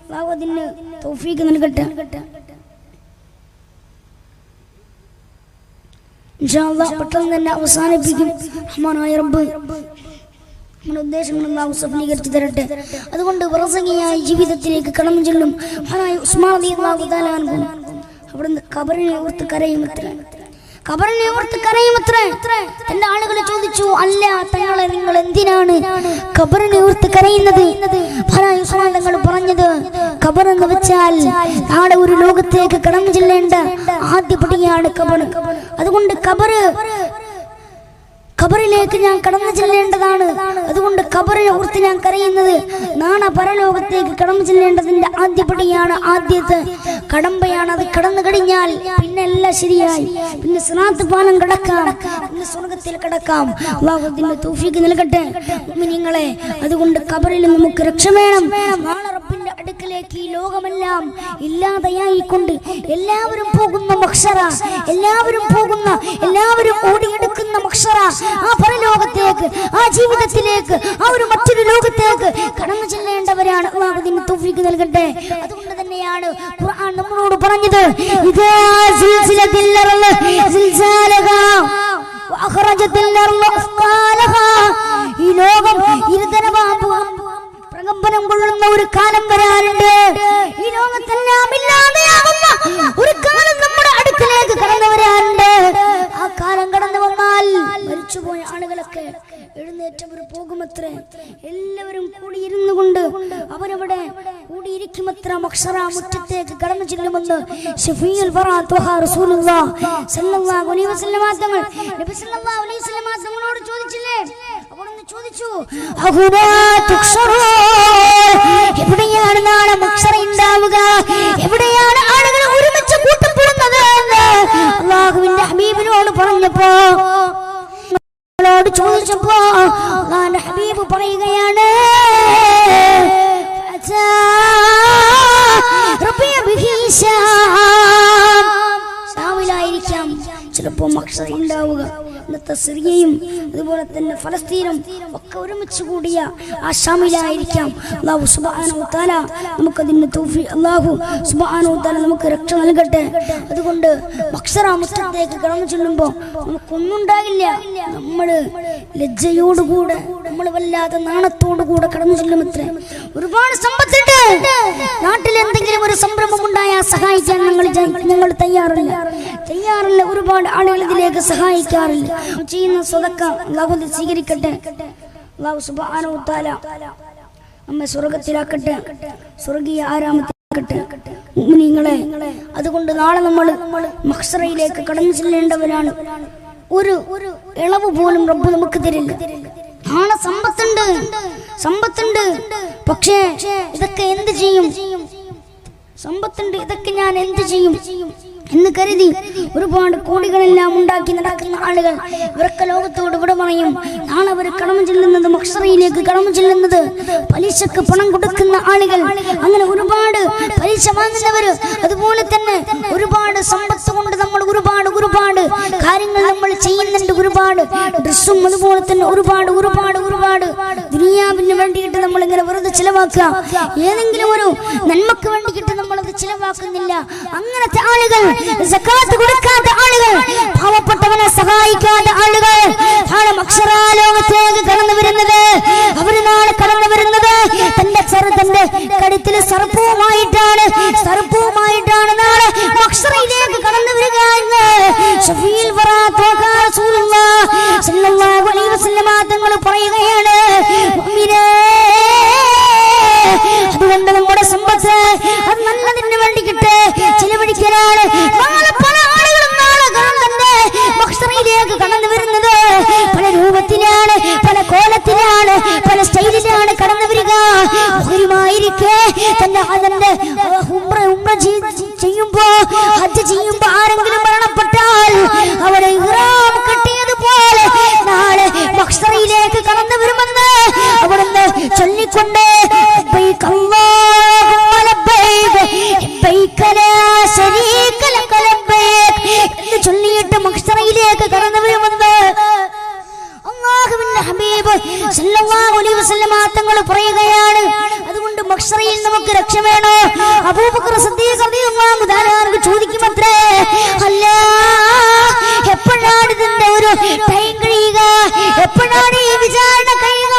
അല്ലാഹു അതിന് തൗഫീഖ് നൽകട്ടെ. ഇൻഷാ അല്ലാഹ് പെട്ടെന്ന് തന്നെ അവസാനിപ്പിക്കും. റഹ്മാനായ റബ്ബ് നമ്മുടെ ഉദ്ദേശങ്ങൾ അല്ലാഹു സഫലീകരിച്ചു തരട്ടെ. അതുകൊണ്ട് പ്രസംഗിയായ ജീവിതത്തിലേക്ക് കടന്നു ചെല്ലും മഹാനായ ഉസ്മാൻ റളിയല്ലാഹു തആല അൻഹു അവിടുന്ന് ഖബറിനെ ഓർത്ത് കരയുമത്രേ. ഖബറിനെ ഓർത്ത് കരയുമത്രേ. എന്റെ ആളുകൾ ചോദിച്ചു, അല്ല തങ്ങളെ, നിങ്ങൾ എന്തിനാണ് ഖബറിനെ ഓർത്ത് കരയുന്നത്? മഹാനായ ഉസ്മാൻ തങ്ങൾ പറഞ്ഞത്, ഖബർ എന്ന് വെച്ചാൽ നാളെ ഒരു ലോകത്തേക്ക് കടന്നു ചെല്ലേണ്ട ആദ്യപടിയാണ് ഖബർ. അതുകൊണ്ട് ഖബറിലേക്ക് ഞാൻ കടന്നു ചെല്ലേണ്ടതാണ്. അതുകൊണ്ട് ഖബറിനെ ഓർത്ത് ഞാൻ കരയുന്നത്. നാളെ പരലോകത്തേക്ക് കടന്നു ചെല്ലേണ്ടതിന്റെ ആദ്യപടിയാണ്, ആദ്യത്തെ കടമ്പയാണ്. അത് കടന്നു കഴിഞ്ഞാൽ പിന്നെ എല്ലാം ശരിയായി. പിന്നെ സിറാത്ത് പാലം കടക്കാം, പിന്നെ സ്വർഗത്തിൽ കടക്കാം. അല്ലാഹു അതിന്റെ തൗഫീഖ് നൽകട്ടെ മുഅ്മിനീങ്ങളെ. അതുകൊണ്ട് ഖബറിൽ നമുക്ക് രക്ഷ വേണം. നാളെ റബ്ബിന്റെ അടുക്കലേക്ക് ഈ ലോകമെല്ലാം ഇല്ലാതെയായിക്കൊണ്ട് എല്ലാവരും പോകുന്ന മഹ്ശറ, എല്ലാവരും ഓടിയെടുക്കുന്ന മഹ്ശറ, ആ പരലോകത്തേക്ക്, ആ ജീവിതത്തിലേക്ക്, ആ ഒരു മറ്റൊരു ലോകത്തേക്ക് കടന്നു ചെല്ലേണ്ടവരാണ്. അല്ലാഹു അതിന് തൗഫീഖ് നൽകട്ടെ. അതുകൊണ്ട് തന്നെയാണ് ഖുർആൻ നമ്മളോട് പറഞ്ഞത്, ഇദാ സിൽസിലത്തിൽ അർള് സിൽസാലഹാ വഅഖറജത്തിൽ അർള് അസ്ഖാലഹാ. ഈ ലോകം ഇരുതരവാകും പ്രകമ്പനം കൊള്ളുന്ന ഒരു കാലം വരാനുണ്ട്. ഈ ലോകത്തെല്ലാം ഇല്ലാതെയാകുന്ന ഒരു കാലം നമ്മുടെ അടുക്കലേക്ക് കടന്നു വരാനുണ്ട്. ആ കാലം കടന്നു വന്നാൽ മരിച്ചുപോയ ആളുകളൊക്കെ എഴുന്നേറ്റവർ പോകുമത്രേ. എല്ലാവരും കൂടിയിരുന്നു കൊണ്ട് അവരവിടെ കൂടിയിരിക്കുമത്ര. മഹ്ശറ മുറ്റത്തേക്ക് കടന്നു ചെല്ലുമെന്ന് ശഫീഉൽ വറാ ത്വഹ റസൂലുള്ളാഹി സ്വല്ലല്ലാഹു അലൈഹി വസല്ലം തങ്ങൾ നബി സല്ലല്ലാഹു അലൈഹി വസല്ലം തങ്ങളോട് ചോദിച്ചില്ലേ? അവിടുന്ന് ചോദിച്ചു, അഹുനാ തുഖ്ശറൂ, എവിടെയാണ് നാളെ മഹ്ശറ ഉണ്ടാവുക? എവിടെയാണ് ആളുകൾ ഒരുമിച്ച് കൂട്ടപ്പെടുന്നത് എന്ന് അല്ലാഹുവിന്റെ ഹബീബിനോട് പറഞ്ഞപ്പോ, ചോദിച്ചപ്പോ ഹബീബ് പറയുകയാണ്, ായിരിക്കാം ചിലപ്പോ മഹ്ശറ ഉണ്ടാവുക. ഇന്നത്തെ സിറിയയും അതുപോലെ തന്നെ ഫലസ്തീനും ഒക്കെ ഒരുമിച്ച് കൂടിയ ആ ഷാമിലായിരിക്കാം. അല്ലാഹു സുബ്ഹാനഹു വ തആല നമുക്കതിന് തൗഫീഖ്, അല്ലാഹു സുബ്ഹാനഹു വ തആല നമുക്ക് രക്ഷ നൽകട്ടെ. അതുകൊണ്ട് മഹ്ശറ മുറ്റത്തേക്ക് കടന്നു ചെല്ലുമ്പോൾ നമുക്കൊന്നും ഉണ്ടാകില്ല. നമ്മൾ ലജ്ജയോടുകൂടെ, നമ്മൾ വല്ലാതെ നാണത്തോടുകൂടെ കടന്നു ചെല്ലുമത്രേ. ഒരുപാട് സമ്പത്തുണ്ട്. നാട്ടിൽ എന്തെങ്കിലും ഒരു സംരംഭം ഉണ്ടായാൽ സഹായിക്കാൻ ഞങ്ങൾ തയ്യാറില്ല. ഒരുപാട് ആളുകൾ ഇതിലേക്ക് സഹായിക്കാറില്ല. ചെയ്യുന്ന സ്വതക്ക അല്ലാഹു സ്വീകരിക്കട്ടെ. അല്ലാഹു സുബ്ഹാനഹു വ തആല നമ്മെ സ്വർഗ്ഗത്തിലാക്കട്ടെ, സ്വർഗീയ ആരാമത്തിലാക്കട്ടെ മുഅ്മിനീങ്ങളെ. അതുകൊണ്ട് നാളെ നമ്മൾ മഹ്ശറയിലേക്ക് കടന്നു ചെല്ലേണ്ടവരാണ്. ഒരു ഇളവ് പോലും റബ്ബ് നമുക്ക് തരില്ല. നാളെ സമ്പത്തുണ്ട്, പക്ഷേ ഇതൊക്കെ എന്ത് ചെയ്യും? സമ്പത്തുണ്ട്, ഇതൊക്കെ ഞാൻ എന്ത് ചെയ്യും എന്ന് കരുതി ഒരുപാട് കോടികളെല്ലാം ഉണ്ടാക്കി നടക്കുന്ന ആളുകൾ ഇവരൊക്കെ ലോകത്തോട് ഇവിടെ പറയും. നാളെ അവർ കടന്നു ചെല്ലുന്നത്, മഹ്ശറയിലേക്ക് കടന്നു ചെല്ലുന്നത് പലിശക്ക് പണം കൊടുക്കുന്ന ആളുകൾ, അങ്ങനെ ഒരുപാട് പലിശ വാങ്ങുന്നവര്, അതുപോലെ തന്നെ ഒരുപാട് സമ്പത്ത് കൊണ്ട് നമ്മൾ ഒരുപാട് കാര്യങ്ങൾ നമ്മൾ ചെയ്യുന്നുണ്ട്. ഒരുപാട് ഡ്രസ്സും അതുപോലെ തന്നെ ഒരുപാട് ദുനിയാവിന് വേണ്ടിയിട്ട് നമ്മൾ ഇങ്ങനെ വെറുതെ ചിലവാക്കുക. ഏതെങ്കിലും ഒരു നന്മക്ക് വേണ്ടിയിട്ട് നമ്മളത് ചിലവാക്കുന്നില്ല. അങ്ങനത്തെ ആളുകൾ, സകാത്ത് കൊടുക്കാത്ത ആളുകൾ, പാവപ്പെട്ടവനെ സഹായിക്കാത്ത ആളുകൾ നാളെ മഹ്ശറ ലോകത്തേക്ക് കടന്നു വരുന്നത്, അവർ നാളെ കടന്നു വരുന്നത് തന്റെ കഴുത്തിൽ സർപ്പവുമായിട്ടാണ് നാളെ മഹ്ശറയിലേക്ക് കടന്നു വരിക എന്ന് ശഫീഉൽ വറാ ത്വഹ റസൂലുള്ളാഹി സ്വല്ലല്ലാഹു അലൈഹി വസല്ലം തങ്ങൾ പറയുകയാണ്. മുഅ്മിനേ, അതുകൊണ്ട് നമ്മുടെ സമ്പത്ത് അത് നല്ലതിന് വേണ്ടിയിട്ട് ചിലവഴിക്കലാണ്. സ്റ്റൈലിലാണ് കടന്നു വരിക. തന്നെ ഉംറ ചെയ്യുമ്പോ ഹജ്ജ് ചെയ്യുമ്പോ ആരെങ്കിലും മരണപ്പെട്ടാൽ അവരെ ഇഹ്റാം കെട്ടിയതുപോലെ നാളെ മഹ്ശറിലേക്ക് കടന്നു വരുമെന്ന് അവിടുന്ന് ചൊല്ലിക്കൊണ്ട് എന്ന് ചൊല്ലിയിട്ട് മഹ്ശറിലേക്ക് കടന്നു വരുമെന്ന് അല്ലാഹുവിന്റെ ഹബീബ് സല്ലല്ലാഹു അലൈഹി വസല്ലം തങ്ങൾ പറയുകയാണ്. അതുകൊണ്ട് മഹ്ശറിൽ നമുക്ക് രക്ഷ വേണോ? അബൂബക്കർ സിദ്ദീഖ് റളിയല്ലാഹു തആല ചോദിക്കുമത്രേ, അല്ല എപ്പോഴാണ് ഇതിന്റെ ഒരു ടൈം കഴിയുക? എപ്പോഴാണ് ഈ വിചാരണ കഴിയുക?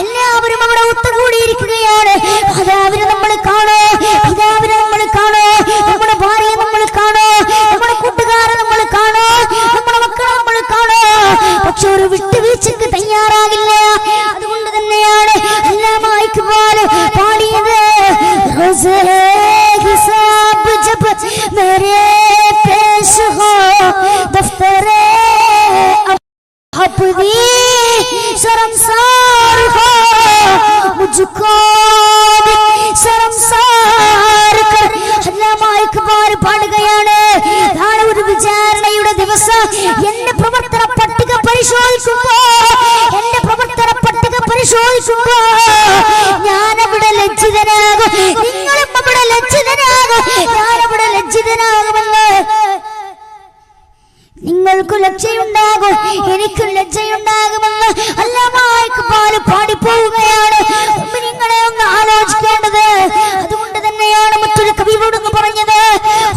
എല്ലാവരും അവിടെ ഒത്തുകൂടിയിരിക്കുകയാണ്. പിതാവിനെ നമ്മൾ കാണോ, പിതാവിനെ നമ്മൾ കാണോ, നമ്മുടെ ഭാര്യയെ നമ്മൾ കാണോ, നമ്മുടെ കൂട്ടുകാരെ നമ്മൾ കാണോ, നമ്മുടെ മക്കളെ നമ്മൾ കാണോ. പക്ഷെ ഒരു വിട്ടുവീഴ്ചക്ക് തയ്യാറാകില്ല. അതുകൊണ്ട് തന്നെയാണ് എല്ലാമായി പാടിയത്, ഹിസാബ് ജബ് മേരെ പേശ് ഹോ ദഫ്തരെ അബ്ദി ശർംസാർ ഹോ മുജ്കോ ശർംസാർ കർ. എല്ലാമായി പാടുകയാണ്. നാളെ ഒരു വിചാരണയുടെ ദിവസം എന്റെ പ്രവർത്തന പട്ടിക പരിശോധിക്കുമ്പോ ഞാനവിടെ ലജ്ജിതനാകും, നിങ്ങളും അവിടെ ലജ്ജിതനാകും, ഞാനവിടെ ലജ്ജിതനാകുമെന്ന്. നിങ്ങൾക്കും ലജ്ജയുണ്ടാകും, എനിക്കും ലജ്ജയുണ്ടാകുമെന്ന് അല്ലാഹുവിന്റെ പാല് പാടിപ്പോവുകയാണ്. നിങ്ങളെ ഒന്ന് ആലോചിക്കേണ്ടത്. അതുകൊണ്ട് തന്നെയാണ് മറ്റൊരു കവിയോടൊന്ന് പറഞ്ഞത്,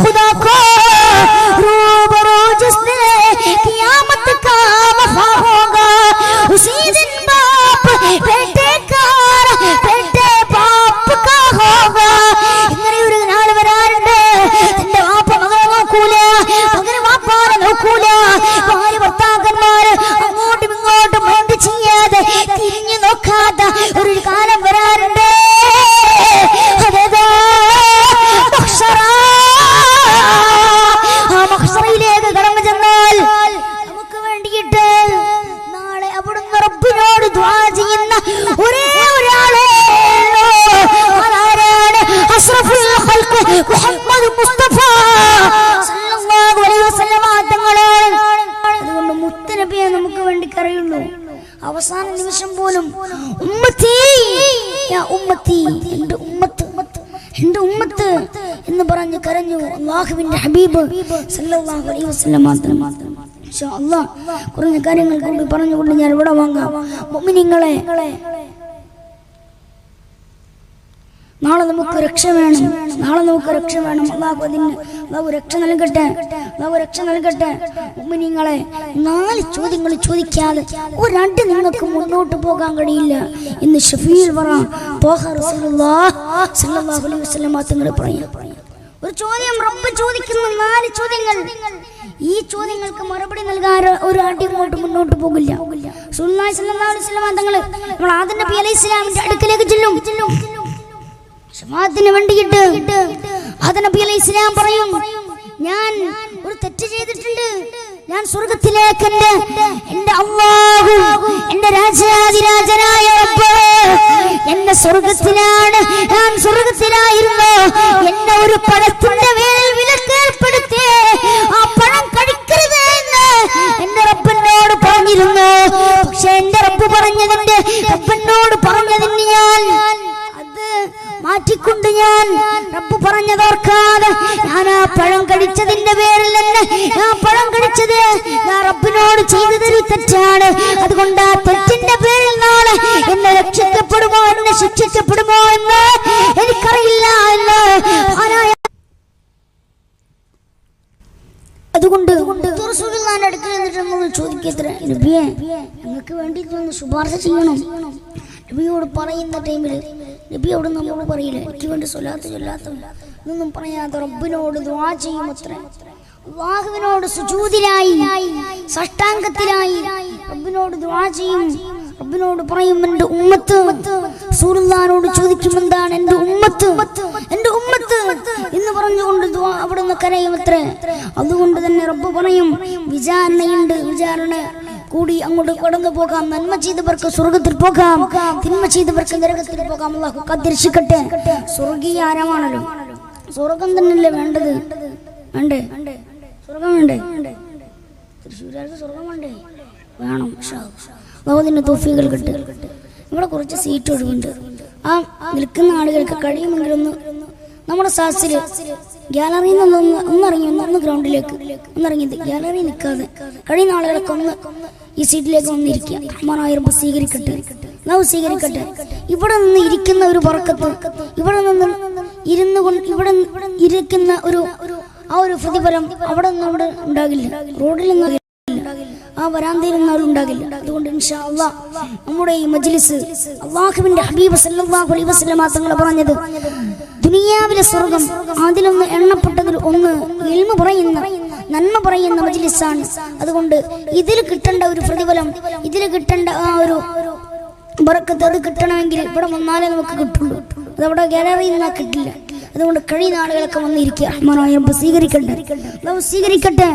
ഖുദാക്കോ റൂബറോ ജിസ്നെ ഖിയാമത്ത് കാ വഫാ ഹോഗാ ഉസീ ദിൻ ബാപ്പ് ബേटे ബാപ്പ് കാ ഹോഗാ. ഇങ്ങനെ ഒരു നാൾ വരാറുണ്ട്. തന്റെ വാപ്പ മകളെ നോക്കൂല, മകന് വാപ്പാനെ നോക്കൂല, ഭാര്യ ഭർത്താക്കന്മാര് അങ്ങോട്ടും ഇങ്ങോട്ടും മൈൻഡ് ചെയ്യാതെ തിരിഞ്ഞു നോക്കാത്ത ഒരു കാലം വരാറുണ്ട്. മഹ്ശറിലേക്ക് കടന്നു ചെന്നാൽ നമുക്ക് വേണ്ടിയിട്ട് നാളെ അവിടുന്ന് റബ്ബിനോട് ദുആ ചെയ്യുന്ന ഒരേ ഒരാളെ അതാരാണ്? അഷ്റഫുൽ ഖൽഖ് മുഹമ്മദ് മുസ്തഫ സല്ലല്ലാഹു അലൈഹി വസല്ലം തങ്ങളാണ്. അതുകൊണ്ട് മുത്തുനബിയെ നമുക്ക് വേണ്ടി കരയുള്ളൂ. അവസാന നിമിഷം പോലും ഉമ്മത്തി യാ ഉമ്മത്തി, എൻ്റെ ഉമ്മത്ത്, എൻ്റെ ഉമ്മത്ത് എന്ന് പറഞ്ഞ് കരഞ്ഞു അല്ലാഹുവിന്റെ ഹബീബ് സല്ലല്ലാഹു അലൈഹി വസല്ലം. ഇൻഷാ അല്ലാഹ് കുറഞ്ഞ കാര്യങ്ങൾ കൊണ്ട് പറഞ്ഞുകൊണ്ട് ഞാൻ ഇവിടെ വാങ്ങാം. മുഅ്മിനീങ്ങളെ, നാളെ നമുക്ക് രക്ഷ വേണം, നാളെ നമുക്ക് രക്ഷ വേണം. അല്ലാഹു രക്ഷ നൽകട്ടെ, അല്ലാഹു രക്ഷ നൽകട്ടെ. മുഅ്മിനീങ്ങളെ, 4 ചോദ്യങ്ങൾ ചോദിക്കാതെ ഒരടി നിങ്ങൾക്ക് മുന്നോട്ട് പോകാൻ കഴിയില്ല എന്ന് ഷഫീഉൽ വറ ത്വാഹ റസൂലുള്ളാഹി സ്വല്ലല്ലാഹു അലൈഹി വസല്ലം തങ്ങൾ പറയുന്നു. ഒരു ചോദ്യം റബ്ബ് ചോദിക്കുന്ന 4 ചോദ്യങ്ങൾ. ഈ ചോദ്യങ്ങൾക്ക് മറുപടി നൽകാൻ ഒരു അടി മുന്നോട്ട് പോകില്ല. റസൂലുള്ളാഹി സ്വല്ലല്ലാഹു അലൈഹി വസല്ലം തങ്ങൾ നമ്മൾ ആദം നബി അലൈഹിസ്സലാമിന്റെ അടുക്കലേക്ക് ചെല്ലും. ഷഫാഅത്തിന് വേണ്ടിയിട്ട് ആദം നബി അലൈഹിസ്സലാം പറയും, ഞാൻ ഒരു തെറ്റ് ചെയ്തിട്ടുണ്ട്, ഞാൻ സ്വർഗ്ഗത്തിലേക്ക് എൻ്റെ അല്ലാഹു, എൻ്റെ രാജാതിരാജനായ റബ്ബ് എന്നെ സ്വർഗ്ഗത്തിലാണ്, ഞാൻ സ്വർഗ്ഗത്തിലായിരുന്നു, എന്നെ ഒരു പഴത്തിന്റെ മേൽ വിലക്കേർപ്പെടുത്തി ആ പഴം കഴിക്കരുത് എന്ന് എന്റെ റബ്ബിനോട് പറഞ്ഞിരുന്നു. പക്ഷെ എന്റെ റബ്ബ് പറഞ്ഞതിന്റെ റബ്ബിനോട് പറഞ്ഞതിന് ഞാൻ അത് മാറ്റിക്കൊണ്ട് ഞാൻ റബ്ബ് പറഞ്ഞതോർക്കാതെ ഞാൻ ആ പഴം കഴിച്ചതിന്റെ പേരിൽ തന്നെ ആ പഴം കഴിച്ചത് ഞാൻ റബ്ബിനോട് ചെയ്തതൊരു തെറ്റാണ്. അതുകൊണ്ട് ആ തെറ്റിന്റെ പേരിൽ നാളെ എന്നെ രക്ഷിക്കപ്പെടുമോ എന്നെ ശിക്ഷിക്കപ്പെടുമോ എന്ന് എനിക്കറിയില്ല എന്ന് അതുകൊണ്ട് റസൂലുള്ളാഹിന്റെ അടുക്കൽ എന്നിട്ട് ചോദിക്കത്രേ, നബിയെ ഞങ്ങൾക്ക് വേണ്ടി ഒന്ന് ശുപാർശ ചെയ്യണം. നബിയോട് പറയുന്ന ടൈമിൽ നബിയോട് നമ്മളോട് പറയില്ല, എനിക്ക് വേണ്ടി സ്വലാത്ത് ചൊല്ലാത്തല്ല ഇതൊന്നും പറയാതെ റബ്ബിനോട് ദുആ ചെയ്യുമത്രേ. അല്ലാഹുവിനോട് സുജൂദിലായി സാഷ്ടാംഗത്തിലായി റബ്ബിനോട് ദുആ ചെയ്യും. റബ്ബിനോട് പറയും, എൻ്റെ ഉമ്മത്ത്. റസൂലുള്ളാഹിനോട് ചോദിക്കും, എന്താണ് എൻ്റെ ഉമ്മത്ത്, എൻ്റെ ഉമ്മത്ത് എന്ന് പറഞ്ഞുകൊണ്ട് ദുആ അവിടുന്ന് കരയുമത്രേ. അതുകൊണ്ട് തന്നെ റബ്ബ് പറയും, വിചാരണയുണ്ട്, വിചാരണ കൂടി അങ്ങോട്ട് കടന്നു പോകാം. നന്മ ചെയ്തവർക്ക് സ്വർഗത്തിൽ പോകാം, തിന്മ ചെയ്തവർക്ക് നരകത്തിൽ പോകാം. അല്ലാഹു കാത്തിരക്ഷിക്കട്ടെ. സ്വർഗീയ ആരമാണല്ലോ, സ്വർഗം തന്നെയല്ലേ വേണ്ടത്? വേണ്ടേ? സ്വർഗം വേണ്ടേ? തൃശ്ശൂരാർക്ക് സ്വർഗം വേണ്ടേ? വേണം. അല്ലാഹുവിന്റെ തൗഫീഖ് നൽകട്ടെ. ഇവിടെ കുറച്ച് സീറ്റ് ഒഴിവുണ്ട്. ആ നിൽക്കുന്ന ആളുകൾക്ക് കഴിയുമെങ്കിലൊന്ന് നമ്മുടെ സാസിൽ ഗ്യാലറിയിൽ നിന്നൊന്ന് ഒന്നിറങ്ങി ഒന്ന് ഗ്രൗണ്ടിലേക്ക് ഒന്നിറങ്ങിയത്, ഗ്യാലറി നിൽക്കാതെ കഴിയുന്ന ആളുകളൊക്കെ ഒന്ന് ഈ സീറ്റിലേക്ക് വന്നിരിക്കുക. റഹ്മാനായ സ്വീകരിക്കട്ടെ, അല്ലാഹു സ്വീകരിക്കട്ടെ. ഇവിടെ നിന്ന് ഇരിക്കുന്ന ഒരു ബറക്കത്ത്, ഇവിടെ നിന്ന് ഇരുന്നു കൊണ്ട് ഇവിടെ ഇരിക്കുന്ന ആ ഒരു പ്രതിഫലം അവിടെ നിന്നും ഉണ്ടാകില്ല, റോഡിൽ നിന്നും ആ വരാന്തയിൽ നിന്നാലും ഉണ്ടാകില്ല. അതുകൊണ്ട് ഇൻഷാ അല്ലാഹ് നമ്മുടെ ഈ മജ്ലിസ് അല്ലാഹുവിന്റെ ഹബീബ് സല്ലല്ലാഹു അലൈഹി വസല്ലം തങ്ങൾ പറഞ്ഞത് ദുനിയാവിലെ സ്വർഗം അതിലൊന്ന് എണ്ണപ്പെട്ടതിൽ ഒന്ന് ഇൽമു പറയുന്ന നന്മ പറയുന്ന മജ്ലിസാണ്. അതുകൊണ്ട് ഇതിൽ കിട്ടേണ്ട ഒരു പ്രതിഫലം, ഇതിൽ കിട്ടേണ്ട ആ ഒരു ബറക്കത്ത് അത് കിട്ടണമെങ്കിൽ ഇവിടെ വന്നാലേ നമുക്ക് കിട്ടുള്ളൂ. അതവിടെ ഗാലറിയിൽ നിന്നാൽ കിട്ടില്ല. അതുകൊണ്ട് കഴിയുന്ന ആളുകളൊക്കെ വന്നിരിക്കുക. റഹ്മാനായ റബ്ബ് സ്വീകരിക്കട്ടെ, അല്ലാഹു സ്വീകരിക്കട്ടെ,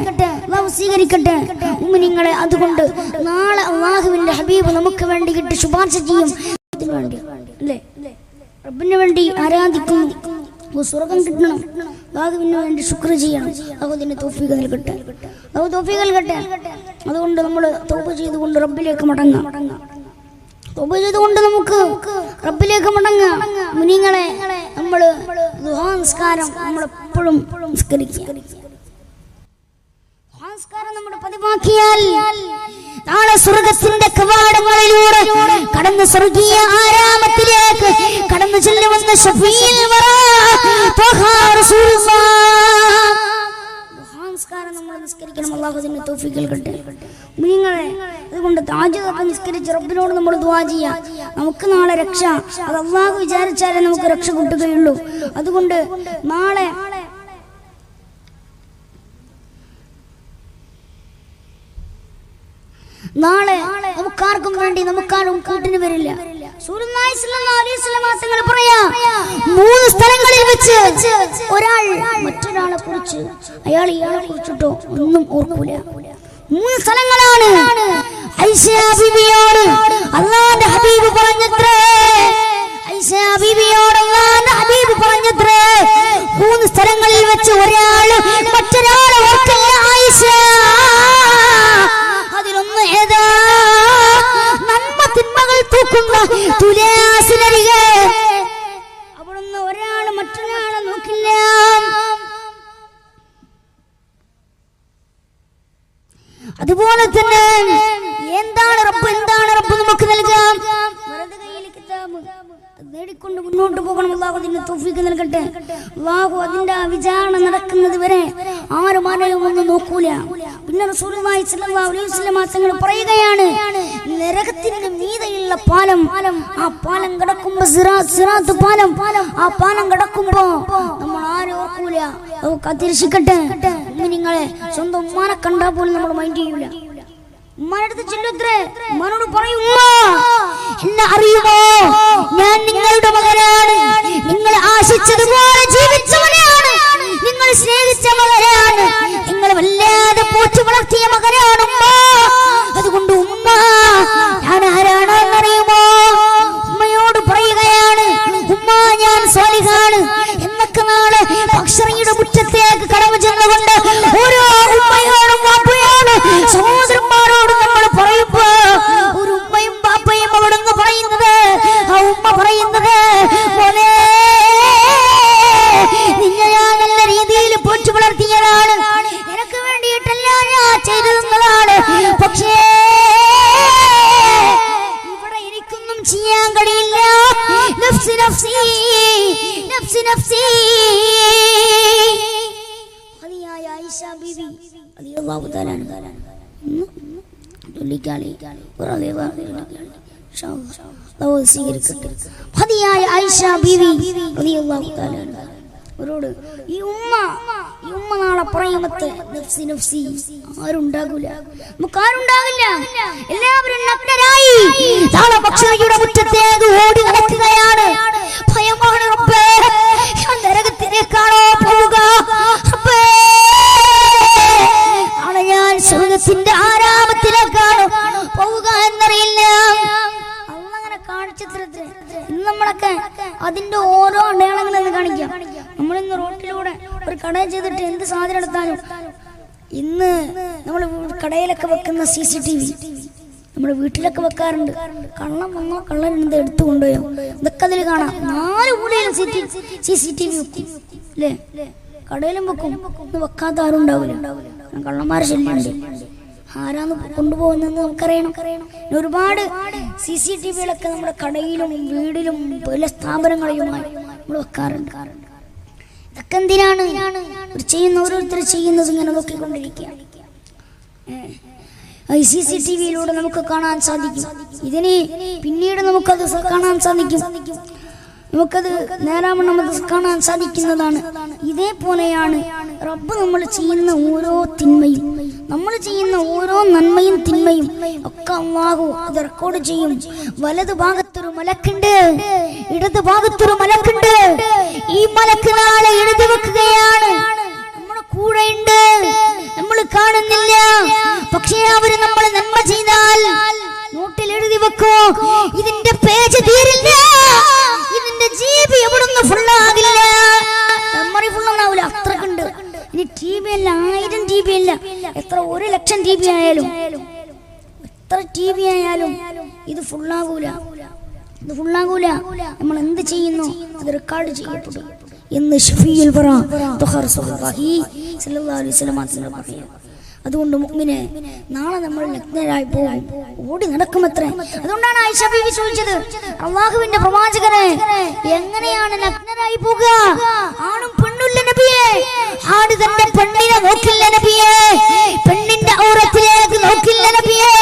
അല്ലാഹു സ്വീകരിക്കട്ടെ മുഅ്മിനീങ്ങളെ. അതുകൊണ്ട് നാളെ അല്ലാഹുവിന്റെ ഹബീബ് നമുക്ക് വേണ്ടിയിട്ട് ശുപാർശ ചെയ്യും. അതിനു വേണ്ടി അല്ലേ, റബ്ബിന് വേണ്ടി ആരാധിക്കുന്നു, സ്വർഗം കിട്ടണം, അല്ലാഹുവിന് വേണ്ടി ശുക്ർ ചെയ്യണം. അല്ലാഹുവിന്റെ തൗഫീഖ് നൽകട്ടെ, അല്ലാഹു തൗഫീഖ് നൽകട്ടെ. അതുകൊണ്ട് നമ്മൾ തൗബ ചെയ്തുകൊണ്ട് റബ്ബിലേക്ക് മടങ്ങാം, തൗബ ചെയ്തുകൊണ്ട് നമുക്ക് റബ്ബിലേക്ക് മടങ്ങാം. മുഅ്മിനീങ്ങളെ, നമ്മൾ ദുആ നിസ്കാരം നമ്മളെപ്പോഴും നിസ്കരിക്കുക. നമസ്കാരം നമ്മുടെ പതിവാക്കിയാൽ നാളെ സ്വർഗത്തിന്റെ കവാടങ്ങളിലൂടെ കടന്ന് സ്വർഗീയ ആരാമത്തിലേക്ക് കടന്നു ചെല്ലുമെന്ന ശഫീഉൽ വറാ ത്വഹാ റസൂലുള്ളാഹ്. നമസ്കാരം നമ്മൾ നിസ്കരിക്കണം. അല്ലാഹു അതിന് തൗഫീഖ് നൽകട്ടെ മുഅ്മിനീങ്ങളെ. അതുകൊണ്ട് തഹജ്ജുദ് നിസ്കരിച്ച് റബ്ബിനോട് നമ്മൾ ദുആ ചെയ്യാം. നമുക്ക് നാളെ രക്ഷ അത് അല്ലാഹു വിചാരിച്ചാലേ നമുക്ക് രക്ഷ കിട്ടുകയുള്ളൂ. അതുകൊണ്ട് നാളെ നമുക്കാർക്കും വേണ്ടി നമുക്കാരും കൂട്ടിന് വരില്ല. റസൂലുള്ളാഹി സ്വല്ലല്ലാഹു അലൈഹി വസല്ലം തങ്ങൾ പറയാ, 3 സ്ഥലങ്ങളിൽ വെച്ച് ഒരാൾ മറ്റൊരാളെ കുറിച്ച് ഇയാളെ കുറിച്ചിട്ടോ ഒന്നും ഓർക്കൂല. 3 സ്ഥലങ്ങളാണ്. ഐഷ ബീവിയോട് അല്ലാഹുവിന്റെ ഹബീബ് പറഞ്ഞത്രേ, ഐഷ ബീവിയോട് അല്ലാഹുവിന്റെ ഹബീബ് പറഞ്ഞത്രേ, 3 സ്ഥലങ്ങളിൽ വെച്ച് ഒരാൾ മറ്റൊരാളെ ഓർക്കില്ല ഐഷ. അതിലൊന്ന് ഏതാ? നന്മ തിന്മകൾ തൂക്കുന്ന തുലാസിനരികെ അവിടുന്ന് ഒരാൾ മറ്റൊരാളെ നോക്കില്ല. അതുപോലെ തന്നെ എന്താണ് റബ്ബ് നമുക്ക് നൽകാം? വെറുതെ കയ്യിൽ കിതാബ് നേടിക്കൊണ്ട് മുന്നോട്ട് പോകണം. അല്ലാഹു അതിന് തൗഫീഖ് നൽകട്ടെ. അല്ലാഹു അതിന്റെ വിചാരണ നടക്കുന്നത് വരെ ആരും ഒന്നും നോക്കൂല. പിന്നെ റസൂലുള്ളാഹി സ്വല്ലല്ലാഹു അലൈഹി വസല്ലം തങ്ങൾ പറയുകയാണ്, നരകത്തിന് മീതെയുള്ള പാലം, ആ പാലം കടക്കുമ്പോ സിറാത്ത് പാലം, ആ പാലം കടക്കുമ്പോ നമ്മൾ ആരും ഓർക്കൂല. അത് കാത്തിരക്ഷിക്കട്ടെ. നിങ്ങളെ സ്വന്തം ഉമ്മാനെ കണ്ടാൽ പോലും നമ്മൾ മൈൻഡ് ചെയ്യൂല. ഉമ്മാനടുത്ത് ചെല്ലുത്രേ, ഉമ്മാനോട് പറയും, എന്നെ അറിയുമോ, ഞാൻ നിങ്ങളുടെ മകനാണ്, നിങ്ങൾ ആശിച്ചതുപോലെ ജീവിച്ചവനാണ്, നിങ്ങൾ സ്നേഹിച്ച മകനാണ്, നിങ്ങൾ വല്ലാതെ പോറ്റി വളർത്തിയ മകനാണ് ഉമ്മ. അതുകൊണ്ട് ഉമ്മ ഞാൻ ആരാണെന്നറിയുമോ? ഉമ്മയോട് പറയുകയാണ്, ഉമ്മ ഞാൻ സ്വാലിഹാണ് എന്നൊക്കെ നാളെ അക്ഷരയുടെ മുറ്റത്തേക്ക് കടന്നു ചെന്നുകൊണ്ട് ഓരോ ഉമ്മയോടും വാപ്പയോടും സഹോദരന്മാരോടും നമ്മൾ പറയുമ്പോ ഒരു ഉമ്മയും ബാപ്പയും അവിടുന്ന് പറയുന്നത്, ആ ഉമ്മ പറയുന്നത്, മോനെ നിന്നെ ഞാൻ നല്ല രീതിയിൽ പോറ്റി വളർത്തിയതാണ്, നിനക്ക് വേണ്ടിയിട്ടല്ല ഞാൻ ചെയ്തിരുന്നതാണ്. പക്ഷേ ഇവിടെ എനിക്കൊന്നും ചെയ്യാൻ കഴിയില്ല. നഫ്സി നഫ്സി നഫ്സി നഫ്സി. ഹദിയായ ആയിഷ ബീവി റളിയല്ലാഹു തആല അൻഹ ഹദിയായ ആയിഷ ബീവി റളിയല്ലാഹു തആല അവരോട് ഈ ഉമ്മ നാളെ പറയുമത്തെ നഫ്സി നഫ്സി ആരുണ്ടാകില്ല, നമുക്കാരുണ്ടാകില്ല. എല്ലാവരും നഗ്നരായി നാളെ ഭക്ഷണയുടെ മുറ്റത്തേക്ക് ഓടി നടക്കുകയാണ്. ഭയമാണ് റബ്ബേ, ഞാൻ നരകത്തിലേക്കാണോ പോവുക? റബ്ബേ, നാളെ ഞാൻ സ്വർഗ്ഗത്തിന്റെ ആരാമത്തിലേക്കാണ് അതിന്റെ ഓരോ അടയാളങ്ങളെന്ന് കാണിക്കാം. നമ്മളിന്ന് റോട്ടിലൂടെ ഒരു കട ചെയ്തിട്ട് എന്ത് സാധനം എടുത്താലും ഇന്ന് നമ്മൾ കടയിലൊക്കെ വെക്കുന്ന CCTV നമ്മുടെ വീട്ടിലൊക്കെ വെക്കാറുണ്ട്. കള്ളം വന്നോ കള്ളൻ എന്ത് എടുത്തു കൊണ്ടുപോയോ ഇതൊക്കെ അതിൽ കാണാം. 4 മൂലയിലും CCTV വെക്കും അല്ലേ? കടയിലും വെക്കും. ഇന്ന് വെക്കാത്ത ആരും ഉണ്ടാവില്ല. കള്ളന്മാരെ ശല്യമുണ്ട്. ആരാന്ന് കൊണ്ടുപോകുന്നെന്ന് നമുക്കറിയണം. ഒരുപാട് CCTVകളൊക്കെ നമ്മുടെ കടയിലും വീടിലും പല സ്ഥാപനങ്ങളിലുമായി നമ്മൾ വെക്കാറുണ്ട്. ഇതൊക്കെ എന്തിനാണ്? ഓരോരുത്തർ ചെയ്യുന്നത് ഇങ്ങനെ നോക്കിക്കൊണ്ടിരിക്കുകയാണ്. CCTVയിലൂടെ നമുക്ക് കാണാൻ സാധിക്കും. ഇതിന് പിന്നീട് നമുക്കത് കാണാൻ സാധിക്കും. നമുക്കത് നേരാവണ്ണം അത് കാണാൻ സാധിക്കുന്നതാണ്. ഇതേപോലെയാണ് റബ്ബ് നമ്മൾ ചെയ്യുന്ന ഓരോ തിന്മയും, നമ്മൾ ചെയ്യുന്ന ഓരോ നന്മയും തിന്മയും ഒക്കെ അല്ലാഹു അത് റെക്കോർഡ് ചെയ്യും. വലത് ഭാഗത്തൊരു മലക്കുണ്ട്, ഇടത് ഭാഗത്തൊരു മലക്കുണ്ട്. ഈ മലക്ക് നാളെ എഴുതി വെക്കുകയാണ്. നമ്മുടെ കൂടെയുണ്ട്, നമ്മൾ കാണുന്നില്ല. പക്ഷേ അവര് നമ്മൾ നന്മ ചെയ്താൽ നോട്ടിൽ എഴുതി വെക്കോ. ഇതിന്റെ പേജ് തീരില്ല, ഇതിന്റെ GB എവിടുന്ന് ഫുള്ളാകില്ല. മെമ്മറി ഫുള്ളാവില്ല, അത്രക്കുണ്ട്. ഇനി TB അല്ല, 1000 TB അല്ല, എത്ര 1 ലക്ഷം TB ആയാലും, എത്ര TB ആയാലും ഇത് ഫുള്ളാകൂല. നമ്മൾ എന്ത് ചെയ്യുന്നു അത് റെക്കോർഡ് ചെയ്യപ്പെടും എന്ന് ശഫീഉൽ വറ റസൂലുള്ളാഹി സ്വല്ലല്ലാഹു അലൈഹി വസല്ലം തങ്ങൾ പറയുന്നു. അതുകൊണ്ട് മുഅ്മിനെ നാളെ നമ്മൾ നഗ്നരായി പോകും, ഓടി നടക്കുമത്രേ. അതുകൊണ്ടാണ് ആയിഷ ബീവി ചോദിച്ചത്, അല്ലാഹുവിന്റെ പ്രവാചകനെ എങ്ങനെയാണ് നഗ്നരായി പോകുക? ആണും പെണ്ണുല്ല നബിയേ. ആട് തന്റെ പെണ്ണിനെ നോക്കില്ല നബിയേ, പെണ്ണിന്റെ ഔറത്തിലേക്ക് നോക്കില്ല നബിയേ,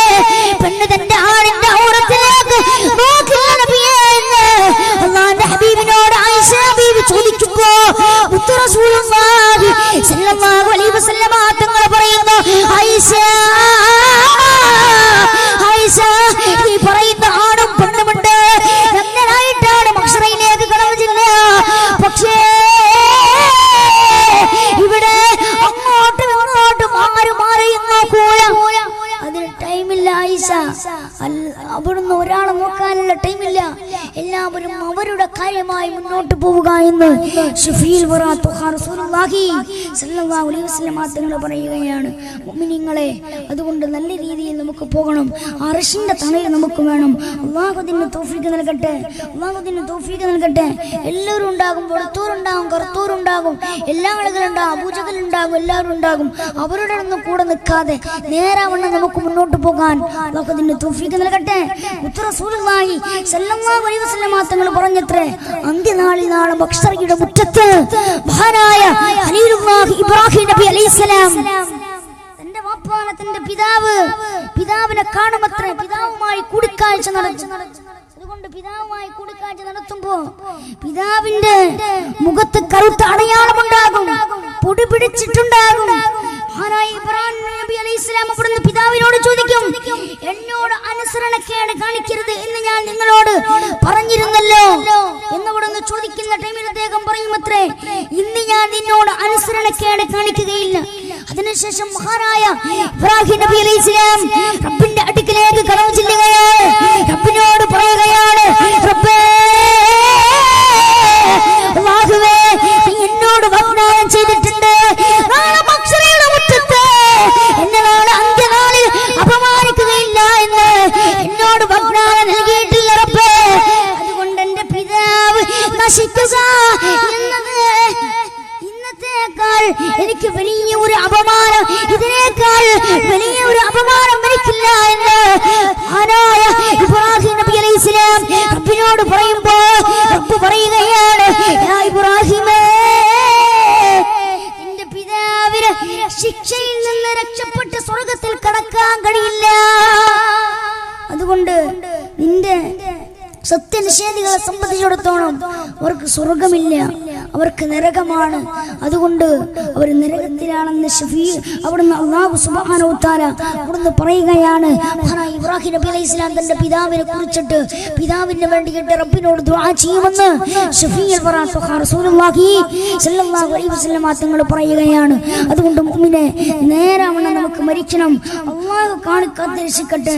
പെണ്ണ് തന്റെ ആണിന്റെ ഔറത്തിലേക്ക് നോക്കില്ല നബിയേ എന്ന് അല്ലാഹുവിന്റെ ഹബീബിനോട് ആയിഷ ബീവി ചോദിക്കുമ്പോ മുത്ത് റസൂലുള്ളാഹി സ്വല്ലല്ലാഹു അലൈഹി വസല്ലം തങ്ങൾ പറയുന്നു, ആയിഷ ഈ പറയുന്ന ആണും പെണ്ണുമുണ്ട്, നഗ്നനായിട്ടാണ് മഹ്ശറയിലേക്ക് കടന്നു ചെല്ലുക. പക്ഷേ ഇവിടെ അങ്ങോട്ടും ഇങ്ങോട്ടും ആരും നോക്കൂല. അതിന് ടൈമില്ല ആയിഷ. അവിടുന്ന് ഒരാളെ നോക്കാനുള്ള ടൈമില്ല. എല്ലാവരും അവരുടെ കാര്യമായി മുന്നോട്ട് പോവുക എന്ന് ശഫീഉൽ വറ റസൂലുള്ളാഹി സ്വല്ലല്ലാഹു അലൈഹി വസല്ലം തങ്ങൾ പറയുകയാണ്. മുഅ്മിനീങ്ങളെ, അതുകൊണ്ട് നല്ല രീതിയിൽ നമുക്ക് പോകണം. അർശിന്റെ തണൽ നമുക്ക് വേണം. അല്ലാഹു അതിന് തൗഫീഖ് നൽകട്ടെ, എല്ലാവരും ഉണ്ടാകും, വെളുത്തൂരുണ്ടാകും, കറുത്തൂരുണ്ടാകും, എല്ലാ ആളുകളുണ്ടാകും, അബൂജഹലുണ്ടാകും, എല്ലാവരും ഉണ്ടാകും. അവരുടെ ഒന്നും കൂടെ നിൽക്കാതെ നേരാവണ്ണം നമുക്ക് മുന്നോട്ട് പോകാൻ അല്ലാഹു അതിന് തൗഫീഖ് നൽകട്ടെ. മുത്ത് റസൂലുള്ളാഹി സ്വല്ലല്ലാഹു അലൈഹി വസല്ലം തങ്ങൾ പറഞ്ഞത്രേ, അന്ത്യനാളിൽ നാളെ മഹ്ശറയുടെ മുറ്റത്ത് മഹാനായ ഖലീലുല്ലാഹി ഇബ്രാഹിം നബി അലൈഹിസ്സലാം തന്റെ വാപ്പാന തന്റെ പിതാവിനെ കാണുമത്രേ. പിതാവുമായി കൂടിക്കാഴ്ച നടത്തും. അതുകൊണ്ട് പിതാവുമായി കൂടിക്കാഴ്ച നടത്തുമ്പോ പിതാവിന്റെ മുഖത്ത് കറുത്ത അടയാളമുണ്ടാകും, പൊടി പിടിച്ചിട്ടുണ്ടാകും. മഹാനായ ഇബ്രാഹിം നബി അലൈഹിസ്സലാം അവിടുന്ന് പിതാവിനോട് ചോദിക്കും, എന്നോട് അനുസരണക്കേട് കാണിക്കരുത് എന്ന് ഞാൻ നിങ്ങളോട് പറഞ്ഞിരുന്നല്ലോ എന്നവിടുന്ന് ചോദിക്കുന്ന ടൈമിൽ അദ്ദേഹം പറയുമത്രേ, ഇന്ന് ഞാൻ നിന്നോട് അനുസരണക്കേട് കാണിക്കുകയില്ല. അതിനുശേഷം മഹാനായ ഇബ്രാഹിം നബി അലൈഹിസ്സലാം റബ്ബിന്റെ അടുക്കലേക്ക് കടന്നു ചെല്ലുകയാണ്. റബ്ബിനോട് പറയുകയാണ്, റബ്ബേ അല്ലാഹുവേ, നീ എന്നോട് വാഗ്ദാനം ചെയ്തിട്ടുണ്ട്, നാളെ മഹ്ശറയുടെ മുറ്റത്ത് എന്നെ നാളെ അന്ത്യനാളിൽ അപമാനിക്കുകയില്ല എന്ന് എന്നോട് വാഗ്ദാനം നൽകിയിട്ടില്ല റബ്ബേ. അതുകൊണ്ട് എന്റെ പിതാവ് നശിക്കുക എന്നത് ഇന്നത്തേക്കാൾ എനിക്ക് വലിയ ഒരു അപമാനം, ഇതിനേക്കാൾ വലിയ ഒരു അപമാനം എനിക്കില്ല എന്ന് മഹാനായ ഇബ്രാഹിം നബി അലൈഹിസ്സലാം റബ്ബിനോട് പറയുമ്പോ റബ്ബ് പറയുകയാണ്, യാ ഇബ്രാഹിമേ, നിന്റെ പിതാവിന് ശിക്ഷയിൽ നിന്ന് രക്ഷപ്പെട്ട് സ്വർഗ്ഗത്തിൽ കടക്കാൻ കഴിയില്ല. അതുകൊണ്ട് നിന്റെ സത്യനിഷേധികളെ സംബന്ധിച്ചിടത്തോളം അവർക്ക് സ്വർഗമില്ല, അവർക്ക് നരകമാണ്. അതുകൊണ്ട് അവർ നരകത്തിലാണെന്ന് അവിടുന്ന് അല്ലാഹു സുബ്ഹാനഹു വ തആല അവിടുന്ന് പറയുകയാണ്. ഇബ്രാഹിം നബി അലൈഹിസ്സലാം തന്റെ പിതാവിനെ കുറിച്ചിട്ട് പിതാവിന് വേണ്ടിയിട്ട് റബ്ബിനോട് ദുആ ചെയ്യുമെന്ന് ശഫീഉൽ വറ റസൂലുള്ളാഹി സ്വല്ലല്ലാഹു അലൈഹി വസല്ലം തങ്ങൾ പറയുകയാണ്. അതുകൊണ്ട് മുഅ്മിനെ നേരാവണ്ണം നമുക്ക് മരിക്കണം. അല്ലാഹു കാണിക്കാതെ രക്ഷിക്കട്ടെ.